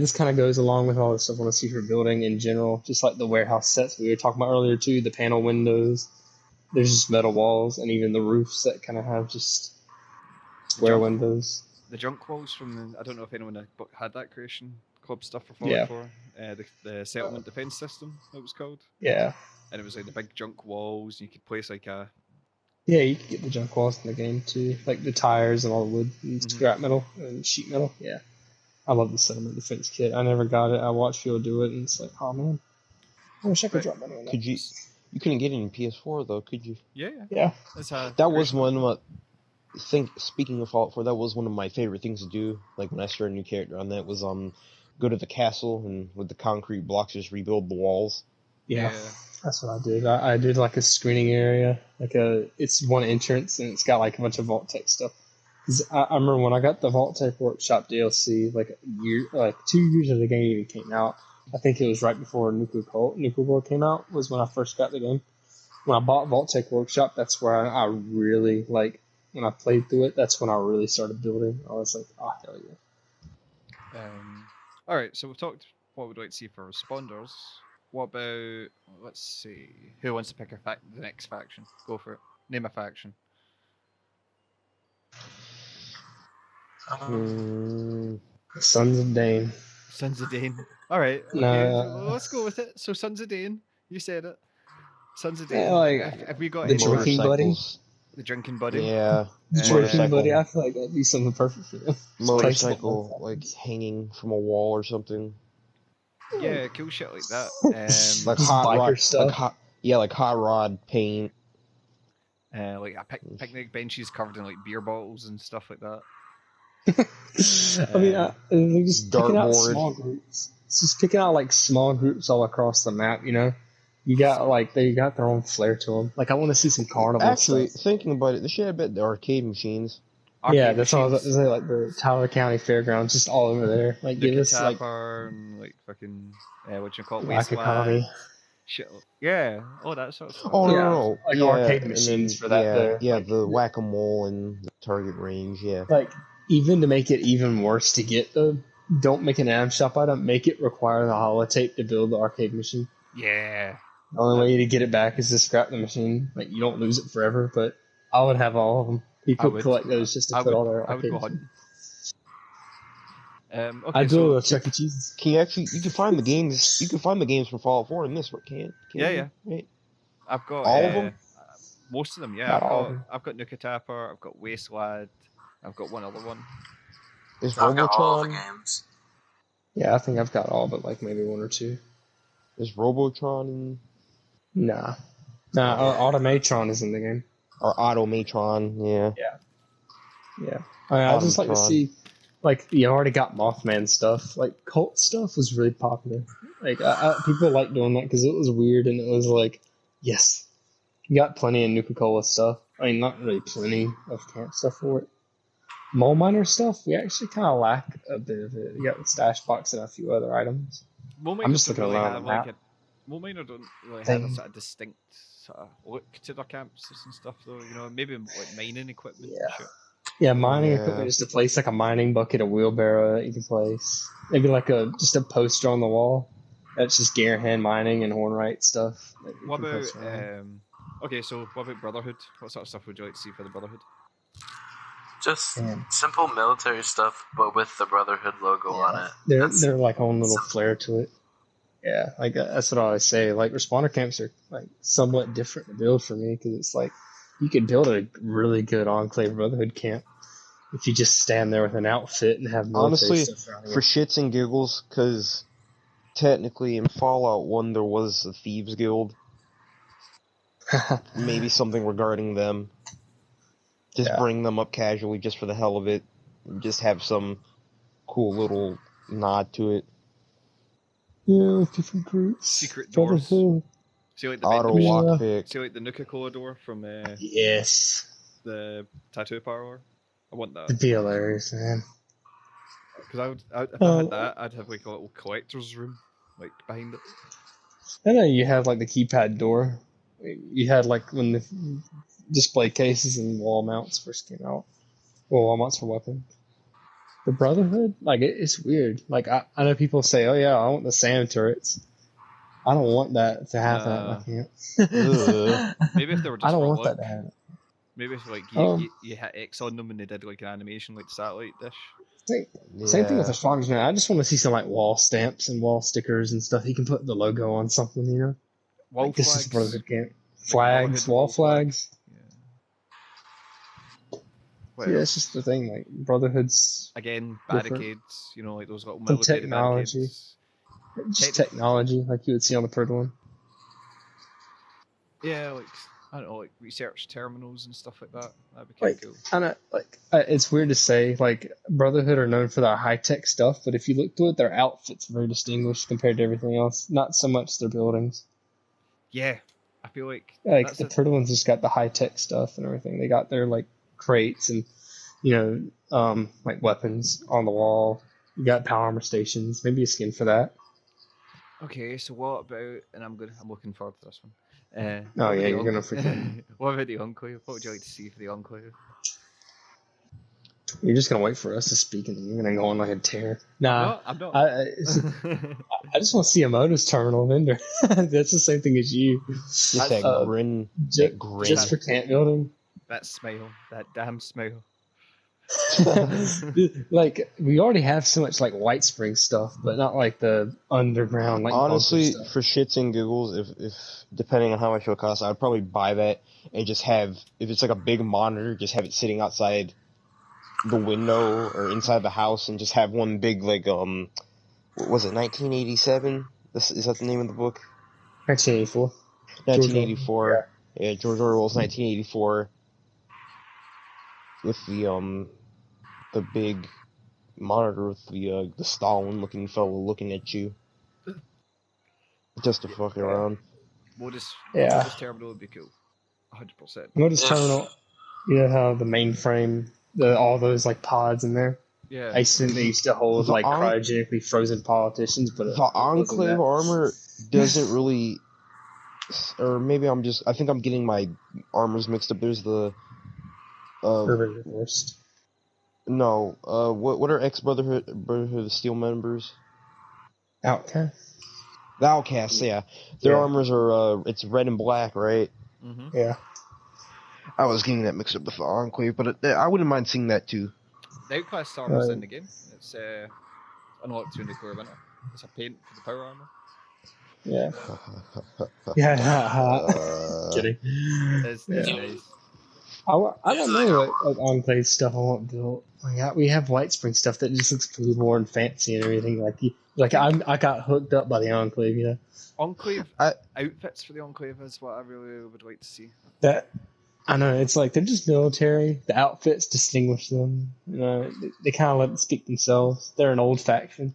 this kind of goes along with all the stuff I want to see for building in general, just like the warehouse sets we were talking about earlier too. The panel windows, there's just metal walls, and even the roofs that kind of have just The square junk, windows. the junk walls from the. I don't know if anyone had that creation club stuff for Fallout Yeah, 4. The settlement defense system it was called, yeah, and it was like the big junk walls. And you could place like a. yeah. You can get the junk walls in the game too, You could, like the tires and all the wood and mm-hmm. scrap metal and sheet metal. Yeah, I love the settlement defense kit. I never got it. I watched people do it, and it's like, oh man, I wish I could But drop money on that. Could you couldn't get it in PS4 though, could you? yeah, Yeah, it's a That was creation. one of my, speaking of Fallout 4, that was one of my favorite things to do. Like when I started a new character on that was go to the castle and with the concrete blocks just rebuild the walls. yeah. Yeah. That's what I did. I did like a screening area, it's one entrance and it's got like a bunch of Vault Tech stuff. 'Cause I remember when I got the Vault Tech Workshop DLC, like a year, like 2 years of the game even came out. I think it was right before Nuclear War came out. Was when I first got the game. When I bought Vault Tech Workshop, that's where I really like. When I played through it, that's when I really started building. I was like, oh hell yeah. All right. So we've talked what we'd like to see for responders. What about? Let's see. Who wants to pick the next faction? Go for it. Name a faction. Hmm. Sons of Dane. Sons of Dane. All right. Okay. So No, let's go with it. So Sons of Dane. You said it. Sons of yeah, Dane. like Have we got the any drinking buddy. Motorcycles. the drinking buddy? Yeah. The drinking buddy, Motorcycle. I feel like that'd be something perfect for them. Just place it on both Motorcycle, like sides. hanging from a wall or something. Yeah, cool shit like that. Like Just hot rod, biker stuff. like hot rod paint. Like a picnic benches covered in like beer bottles and stuff like that. I mean, they're just picking out Dartboard. small groups. It's just picking out like small groups all across the map. You know, you got like they got their own flair to them. Like I want to see some carnival Actually, stuff. thinking about it, they should have the arcade machines. Yeah, Arcade that's what I was about to machines, say. Like the Tyler County Fairgrounds, just all over there. Like give Nuka us like Tapper, and like fucking what you call it, whack economy. Wasteland, shit. Yeah, all that sort of stuff. Oh Yeah, no, like yeah, arcade and machines then for that there. yeah, Like the whack a mole and the target range. Yeah, like even to make it even worse to get the don't make an am shop item, make it require the holotape to build the arcade machine. Yeah, The only way to get it back is to scrap the machine. Like you don't lose it forever, but I would have all of them. I People would, collect those just to I put would, all their I would arcade go machines. hunting. I Okay, do so a Chuck E. Cheese's. can you actually you can find the games from Fallout 4 in this, can't yeah, you? yeah, Right? I've got All of them. most of them. Yeah, Not all of them. I've got Nuka Tapper, I've got Wasteland, I've got one other one. Is I've got all the Robotron? games. Yeah, I think I've got all but like maybe one or two. Is Robotron in, Nah. Oh. Automatron is in the game. or Automatron? Yeah, Yeah. I just like to Automatron. see, like, you already got Mothman stuff. Like, cult stuff was really popular. Like, people like doing that because it was weird and it was like, yes, you got plenty of Nuka Cola stuff. I mean, not really plenty of camp stuff for it. Mole miner stuff, we actually kind of lack a bit of it. We got the stash box and a few other items. Mole I'm miners just don't looking really around the have like map a Mole miner don't really have a thing. sort of distinct sort of look to their camps and stuff though. You know, maybe like mining equipment Yeah. and shit. Yeah, mining Yeah. equipment is to place like a mining bucket, a wheelbarrow that you can place. Maybe like just a poster on the wall. That's just gear hand mining and hornwright stuff that you What can about place around. okay, so what about Brotherhood? What sort of stuff would you like to see for the Brotherhood? Just Man, simple military stuff, but with the Brotherhood logo on yeah, it. That's they're like own little simple. flair to it. Yeah, like that's what I always say. Like responder camps are like somewhat different to build for me because it's like you could build a really good Enclave Brotherhood camp if you just stand there with an outfit and have military Honestly, stuff around for shits and giggles, because technically in Fallout 1 there was a Thieves Guild. you. Maybe something regarding them. Just Yeah. bring them up casually just for the hell of it. And just have some cool little nod to it. Yeah, with different groups. Secret doors. Brotherhood. See like the Auto vending machine. Yeah. lockpick. See like the Nuka Cola door from Yes. the tattoo parlor. I want that It'd be hilarious, man. because if I had that, I'd have like a little collector's room like behind it. I know you had like the keypad door. You had like when the display cases and wall mounts first came out. Well, wall mounts for weapons. The Brotherhood, like it's weird. Like I know people say, "Oh yeah, I want the SAM turrets." I don't want that to happen at my camp. Maybe if they were I just don't for want that look. to happen. Maybe if like Um, you hit X on them and they did like an animation like the satellite dish. same thing with Yeah. responders, man. I just want to see some like wall stamps and wall stickers and stuff. You can put the logo on something, you know. Wall Like this is flags, Brotherhood camp. like a Flags, Brotherhood wall wall flag. flags. Yeah. What Yeah, it's just the else? thing. Like Brotherhood's Again, different. barricades. You know, like those little Some military technology, barricades. just technology, like you would see on the Purd one. Yeah, like I don't know, like research terminals and stuff like that. That'd be kind of Like cool. I know, like it's weird to say. Like Brotherhood are known for their high tech stuff, but if you look to it, their outfits are very distinguished compared to everything else. Not so much their buildings. Yeah, I feel like Like that's the it. Purd ones just got the high tech stuff and everything. They got their like crates and like weapons on the wall. You got power armor stations. Maybe a skin for that. Okay, so what about? And I'm looking forward to this one. Oh What about yeah, the you're gonna freaking. what about the Enclave? What would you like to see for the Enclave? You're just gonna wait for us to speak, and you're gonna go on like a tear. I'm Nah, not. I'm not. I just want to see a Moto's terminal vendor. That's the same thing as you. Just That's- that grin. That grin. Just for camp building. that smile, that damn smile. Like we already have so much like White Spring stuff, but not like the underground like bunker Honestly, stuff. for shits and giggles, if depending on how much it would cost, I'd probably buy that and just have, if it's like a big monitor, just have it sitting outside the window or inside the house, and just have one big like what was it, 1987? Is that the name of the book? 1984. 1984. Yeah, George Orwell's 1984. With the big monitor with the Stalin-looking fellow looking at you, just to fuck around. Modus, Yeah. Modus terminal would be cool. 100%. Moto's If terminal. You know how the mainframe, all those like pods in there. Yeah. I assume they used to hold The like on- cryogenically frozen politicians, but The Enclave armor doesn't really, or maybe I think I'm getting my armors mixed up. There's the, Urban Divorced. no, what are Brotherhood of Steel members? Outcast. The Outcasts, yeah. Their Yeah. armors are, it's red and black, right? Mm-hmm. Yeah. I was getting that mixed up with the Enclave, but I wouldn't mind seeing that too. The Outcast armor's in the game. It's unlocked through nuclear winter. It's a paint for the power armor. Yeah. Yeah. Kidding. It's Yeah. nice. I don't know what Enclave stuff I want built. We have White Spring stuff that just looks cool, more and fancy and everything. I got hooked up by the Enclave, you know. Enclave outfits for the Enclave is what I really would like to see. That I know it's like they're just military. The outfits distinguish them. You know, they kind of let it speak themselves. They're an old faction,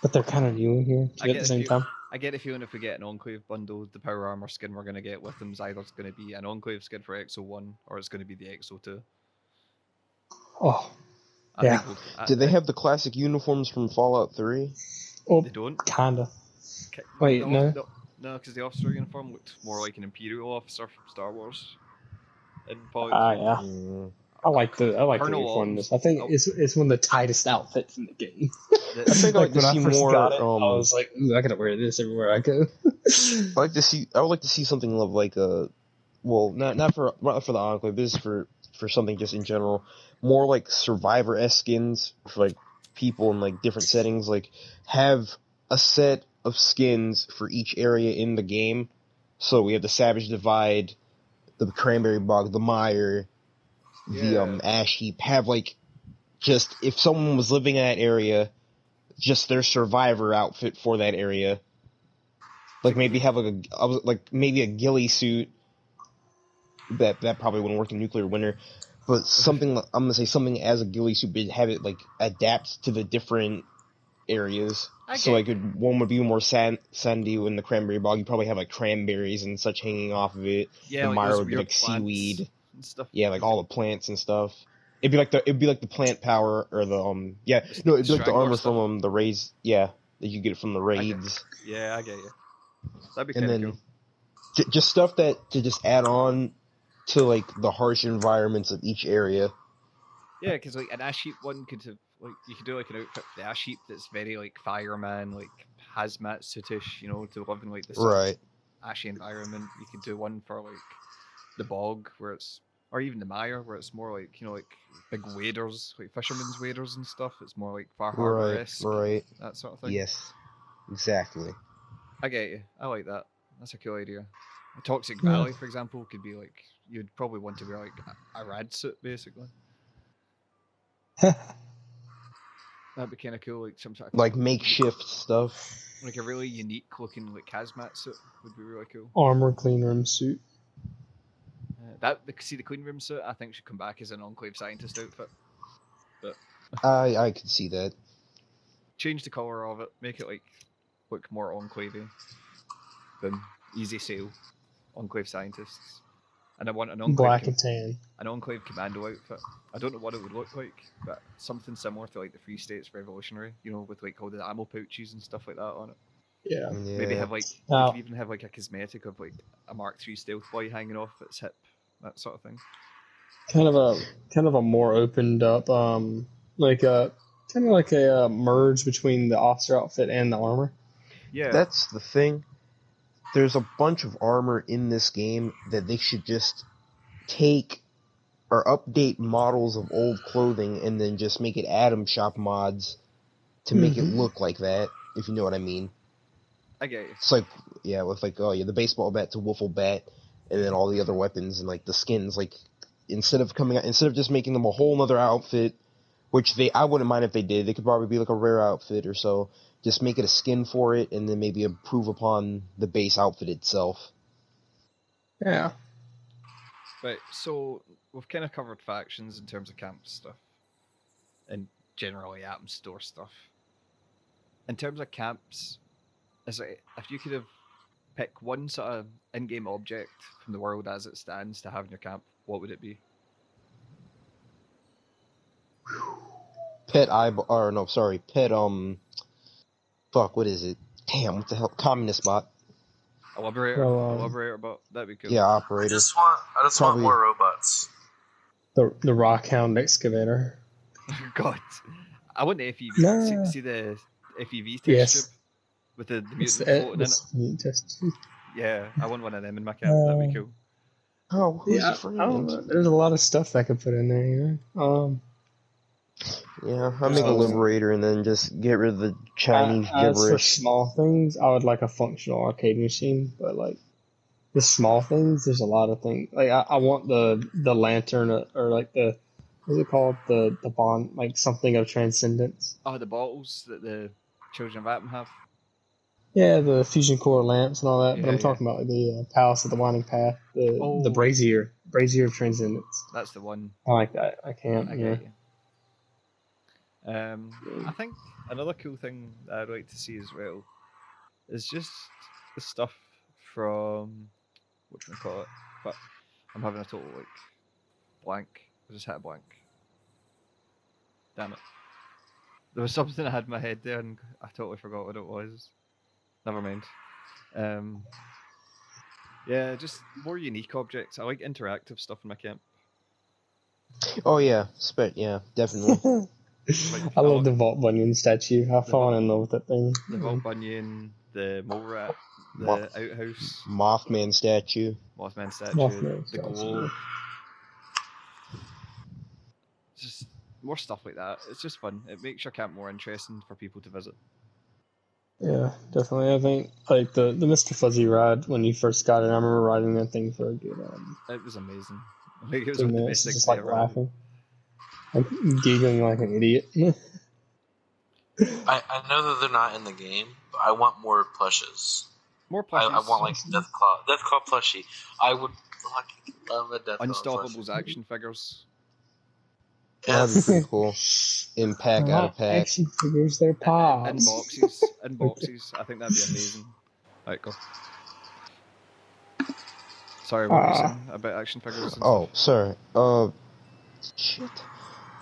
but they're kind of new in here too, at the same time. I get a feeling if we get an Enclave bundle, the power armor skin we're going to get with them is either going to be an Enclave skin for XO1 or it's going to be the XO2. Oh, I yeah. think we'll. Did they have the classic uniforms from Fallout 3? Well, They don't. kinda. The, Wait, no. no, because the officer uniform looked more like an Imperial officer from Star Wars in Fallout 3. Yeah. Mm. I like the Colonel uniform. Alton's. I think Oh, it's one of the tightest outfits in the game. I think I like Like to when I see first got more. it, I was like, "Ooh, I gotta wear this everywhere I go." I like to see. I would like to see something of like a, well, not for the Enclave. This is for something just in general. More like Survivor-esque skins for like people in like different settings. Like have a set of skins for each area in the game. So we have the Savage Divide, the Cranberry Bog, the Mire, the yeah. Ash Heap. Have like just if someone was living in that area, just their survivor outfit for that area. Like maybe have like maybe a ghillie suit. That probably wouldn't work in nuclear winter, but something I'm gonna say something as a ghillie suit, but have it like adapt to the different areas. I So get like you. one would be more sandy in the cranberry bog. You probably have like cranberries and such hanging off of it. Yeah, The like mire those would be weird like plants seaweed. and stuff. Yeah, like all the plants and stuff. It'd be like the plant power or the it'd be like the Strangler armor stuff. from the raids. Yeah, that you get from the I get. raids. Yeah, I get you. That'd be And kind of then cool. just stuff that to just add on to like the harsh environments of each area. Yeah, because like an ash heap one could have like you could do like an outfit for the ash heap that's very like fireman, like hazmat suitish, to live in like the sort of Right. ashy environment. You could do one for like the bog where it's, or even the mire where it's more like like big waders, like fishermen's waders and stuff. It's more like Far Harbor Right. esque, Right. that sort of thing. Yes. Exactly. I get you. I like that. That's a cool idea. A Toxic Yeah. Valley, for example, could be like you'd probably want to wear like a rad suit basically. That'd be kind of cool, like some sort of Like makeshift stuff. like a really unique looking like hazmat suit would be really cool. Armor clean room suit. The clean room suit I think should come back as an Enclave scientist outfit, but I could see that. change the color of it, make it like look more Enclave. Boom, easy sale, Enclave scientists, and I want Black and tan. an Enclave commando outfit. I don't know what it would look like, but something similar to like the Free States Revolutionary, with like all the ammo pouches and stuff like that on it. Yeah. Maybe Yeah. have like we Now, could even have like a cosmetic of like a Mark III stealth boy hanging off its hip, that sort of thing. kind of a more opened up, like a kind of like a merge between the officer outfit and the armor. Yeah, That's the thing. There's a bunch of armor in this game that they should just take or update models of old clothing and then just make it Atom Shop mods to make it look like that, if you know what I mean. I get you. It's like, yeah, with like, oh yeah, the baseball bat to wiffle bat, and then all the other weapons and like the skins. Like, instead of just making them a whole nother outfit, which I wouldn't mind if they did. They could probably be like a rare outfit or so. Just make it a skin for it, and then maybe improve upon the base outfit itself. Yeah. Right, so we've kind of covered factions in terms of camp stuff, and generally Atom Store stuff. In terms of camps, is it if you could have pick one sort of in-game object from the world as it stands to have in your camp, what would it be? Fuck, what is it? Damn, what the hell? Communist bot. A liberator, Well, a liberator bot. That'd be cool. Yeah, I operator. just want Probably- more robots. the Rockhound excavator. God, I want the FEV. No. See the FEV test Yes. tube with the It's mutant floating in it. mutant test. Yeah, I want one of them in my camp. That'd be cool. Oh, who's Yeah, your I don't know. friend? There's a lot of stuff I could put in there. Yeah, I'll make a liberator and then just get rid of the Chinese As for gibberish. small things, I would like a functional arcade machine. But like the small things, there's a lot of things. Like I want the lantern or like the what's it called, the bond, like something of transcendence. Oh, the bottles that the children of Atom have. Yeah, the fusion core lamps and all that. But Yeah, I'm talking about the Palace of the Winding Path, the Oh. brazier of transcendence. That's the one. I like that. I can't. I Yeah. get you. I think another cool thing that I'd like to see as well is just the stuff from whatchamacallit. But I'm having a total like blank. I just had a blank. Damn it. There was something I had in my head there and I totally forgot what it was. Never mind. Yeah, just more unique objects. I like interactive stuff in my camp. Oh yeah, yeah, definitely. Like I I love the Vault Bunyan statue. I've the vault, fallen in love with that thing. the vault bunion, the mole rat, Moth, the outhouse, Mothman statue. Mothman statue, Mothman the statue. globe. Just more stuff like that. It's just fun. It makes your camp more interesting for people to visit. Yeah, definitely. I think like the Mr. Fuzzy ride when you first got it. I remember riding that thing for a good It was amazing. I think it was 2 one of the minutes, best things just they like ever added. laughing, like giggling like an idiot. I know that they're not in the game, but I want more plushes. More plushies. I want like Deathclaw plushie. I would fucking love a Deathclaw plushie. Unstoppables action figures. That'd be Yes. pretty cool. In pack, out of pack. Action figures, their In pods. boxes. In boxes. I think that'd be amazing. Right, go. Sorry, what were you saying about action figures and Oh, stuff? sorry. Shit.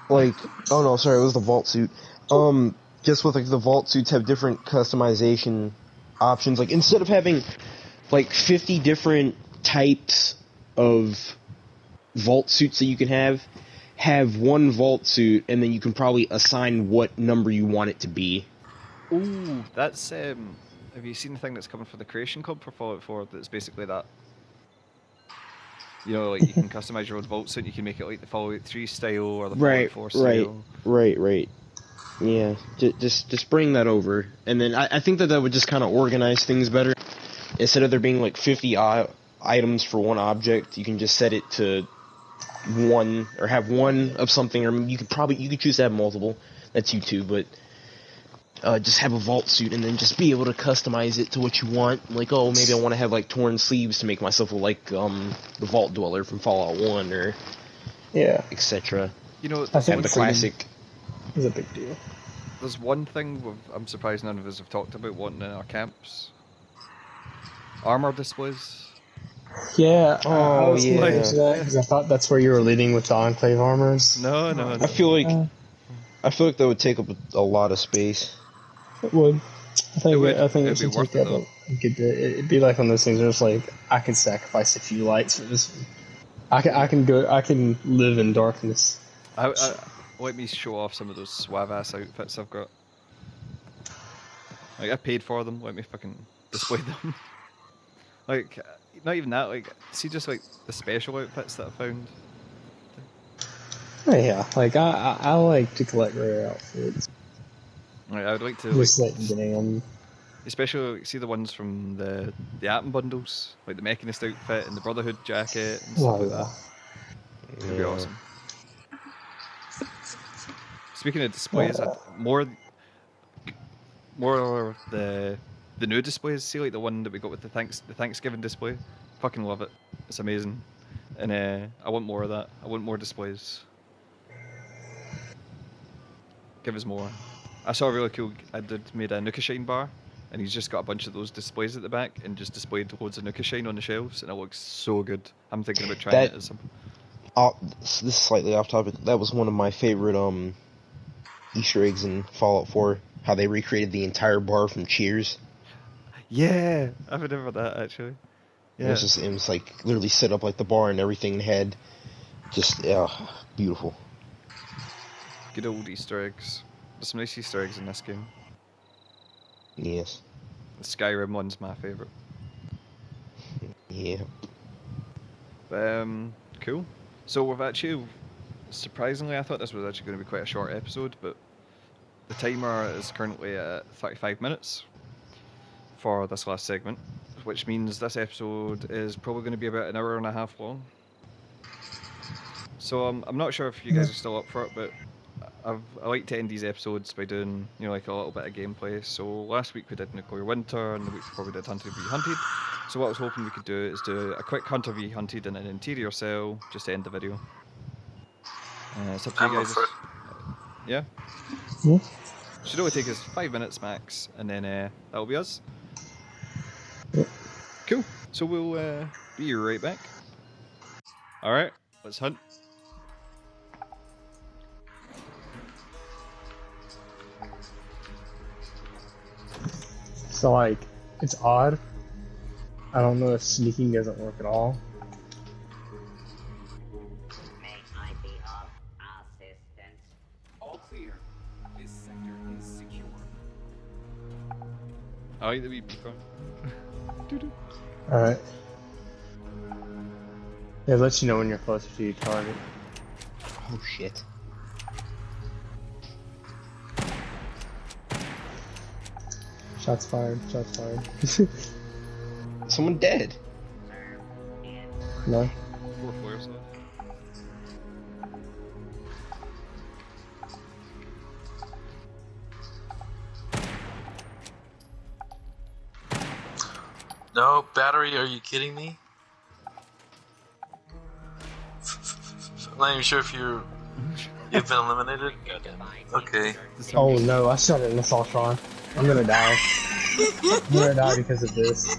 Like, oh no, sorry, it was the vault suit. Just with like the vault suits have different customization options. Like instead of having like 50 different types of vault suits that you can have one vault suit, and then you can probably assign what number you want it to be. Ooh, that's have you seen the thing that's coming for the Creation Club for Fallout 4 that's basically that? You know, like you can customize your own vault suit, you can make it like the Fallout 3 style or the Fallout 4 style. Right. Yeah, just bring that over, and then I think that would just kind of organize things better. Instead of there being like 50 items for one object, you can just set it to one, or have one of something, or you could choose to have multiple. That's you too, but just have a vault suit and then just be able to customize it to what you want. Like, oh, maybe I want to have like torn sleeves to make myself look like the Vault Dweller from Fallout 1, or Yeah, etc. You know, I think Have the classic. is a big deal. there's one thing I'm surprised none of us have talked about wanting in our camps. Armor displays. Yeah, I Oh was going to yeah. answer that because I thought that's where you were leading with the Enclave armors. No. I feel like that would take up a lot of space. It would. I think would. I think It'd it be should worth take it, up though. a good bit. It'd be like one of those things where it's like I can sacrifice a few lights for this one. I can live in darkness. Let me show off some of those suave ass outfits I've got. Like I paid for them. Let me fucking display them. Like not even that. Like see just like the special outfits that I found. Oh, yeah, like I like to collect rare outfits. Like I would like to Just like like getting them. especially see the ones from the A.P.M.P bundles, like the Mechanist outfit and the Brotherhood jacket and stuff like that. It'd be awesome. Speaking of displays, more the new displays. See, like the one that we got with the Thanksgiving display. Fucking love it. It's amazing, and I want more of that. I want more displays. Give us more. I saw a really cool. I made a Nuka Shine bar, and he's just got a bunch of those displays at the back, and just displayed loads of Nuka Shine on the shelves, and it looks so good. I'm thinking about trying it as some. This is slightly off topic. That was one of my favorite Easter eggs in Fallout 4. How they recreated the entire bar from Cheers. Yeah, I've heard about that actually. Yeah, It was like literally set up like the bar and everything had just beautiful. good old Easter eggs. There's some nice Easter eggs in this game. Yes. The Skyrim one's my favorite. Yeah. Cool. So we've actually, surprisingly, I thought this was actually going to be quite a short episode, but the timer is currently at 35 minutes for this last segment, which means this episode is probably going to be about an hour and a half long. So I'm not sure if you guys are still up for it, but I like to end these episodes by doing, like a little bit of gameplay. So last week we did Nuclear Winter, and the week before we did Hunted v Hunted. So what I was hoping we could do is do a quick Hunter v Hunted in an interior cell, just to end the video. It's up to you guys. Yeah? Yeah. Should only take us 5 minutes max, and then that'll be us. Cool. So we'll be right back. All right, let's hunt. So like, it's odd. I don't know if sneaking doesn't work at all. May I be of assistance? All clear. This sector is secure. I like the wee beacon. Doo-doo. Alright. It lets you know when you're closer to your target. Oh shit. Shots fired, shots fired. Someone dead. No? 4 flares left. No, battery, are you kidding me? I'm not even sure if you've been eliminated. Okay. Oh no, I shot an assaultron. I'm gonna die. I'm gonna die because of this.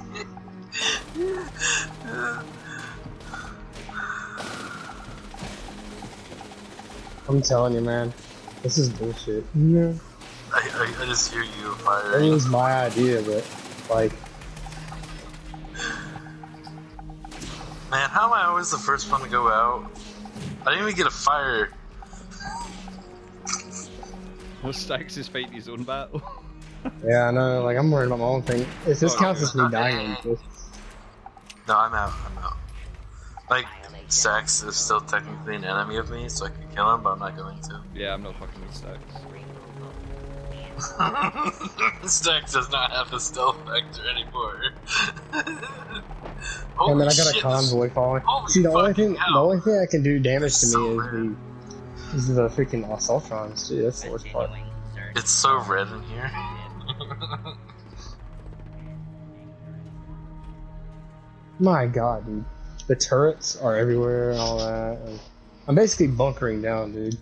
I'm telling you, man. This is bullshit. Yeah. I just hear you It firing. was my idea, but, like... Man, how am I always the first one to go out? I didn't even get a fire. Well, Stacks is fighting his own battle. Yeah, I know, like, I'm worried about my own thing. If this Oh, counts okay. as me dying, this... No, I'm out. Like, Sax is still technically an enemy of me, so I can kill him, but I'm not going to. Yeah, I'm not fucking with Stacks. Stax does not have the stealth factor anymore. And Holy then I got a shit, convoy falling. holy See, the only fucking thing, hell. that can do damage to So me rare. is the freaking assaultrons, dude. That's the worst part. Continuing search. It's so red in here. My god, dude. The turrets are everywhere and all that. And I'm basically bunkering down, dude.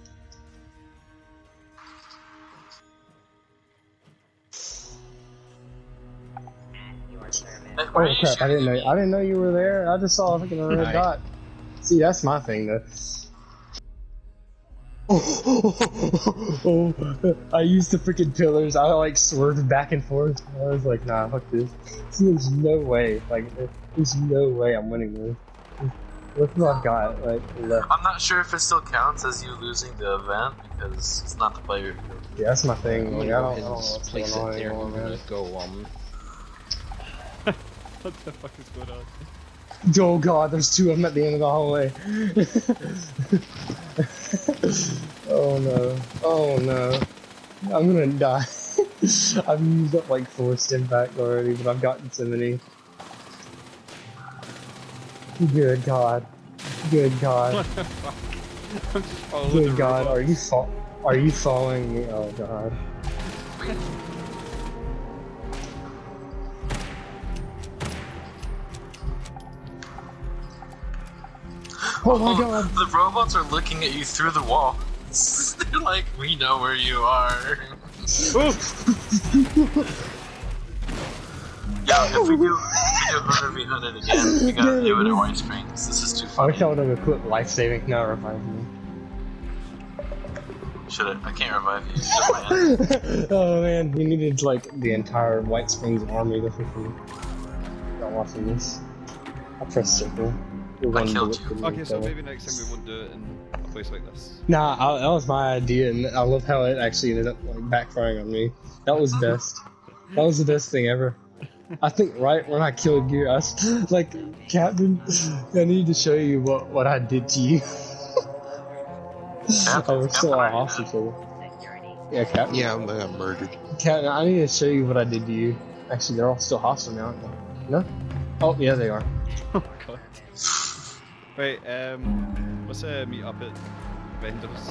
At your service. Hey, why are Oh you crap! I shooting at me? didn't know you were there. I just saw a freaking red Alright. dot. See, that's my thing, though. Oh, I used the freaking pillars. I like swerved back and forth. I was like, nah, fuck this. See, there's no way. Like, there's no way I'm winning this. Look what I've got. Like, left. I'm not sure if it still counts as you losing the event, because it's not the player. Yeah, that's my I'm thing. gonna Like, go I don't ahead know and what's place going it on there. anymore, I'm gonna man. go What the fuck is going on? Oh god, there's two of them at the end of the hallway. Oh no. Oh no. I'm gonna die. I've used up like 4 stim pack already, but I've gotten so many. Good god. Good god. What the fuck? I'm just following Good the god. robots. Are you following me? Oh god. Oh my god. The robots are looking at you through the wall. They're like, we know where you are. Yeah, if we do 100v100 again, we gotta do it at White Springs. This is too I funny. wish I would have equipped life saving. Now revive me. Should I can't revive you. It's just my end. Oh man, you needed like the entire White Springs army to freaking. Not watching this. I pressed circle. I killed you. Okay, so maybe next time we won't do it in a place like this. Nah, that was my idea, and I love how it actually ended up like backfiring on me. That was best. That was the best thing ever. I think right when I killed you, I was like, Captain, I need to show you what I did to you. I was so hostile to you. Security. Yeah, Captain. Yeah, I got murdered. Captain, I need to show you what I did to you. Actually, they're all still hostile now, aren't they? No? Oh, yeah, they are. Oh god. Right, let's meet up at Vendors.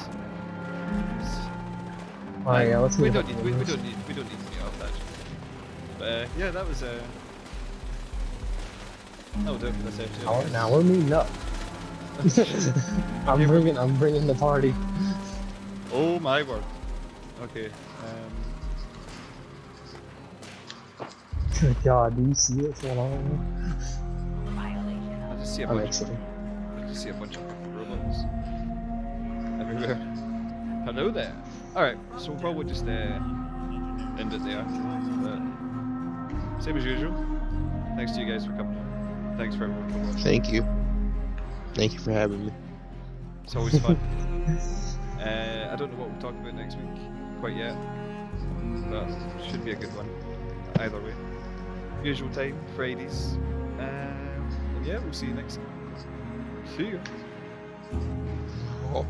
Oh yeah, let's we meet don't up need with we this. don't need we don't need to meet up actually. But yeah, that'll do it for this episode. Oh, now we're meeting up. I'm bringing the party. Oh my word. Okay. God, do you see what's going on? Violation I of just see a I'm bunch of exiting. I just see a bunch of robots everywhere. Hello there. Alright, so we'll probably just end it there. But same as usual. Thanks to you guys for coming on. Thanks for everyone for watching. Thank you. Thank you for having me. It's always fun. I don't know what we'll talk about next week quite yet, but should be a good one either way. Usual time, Fridays. And yeah, we'll see you next time. See you. Oh.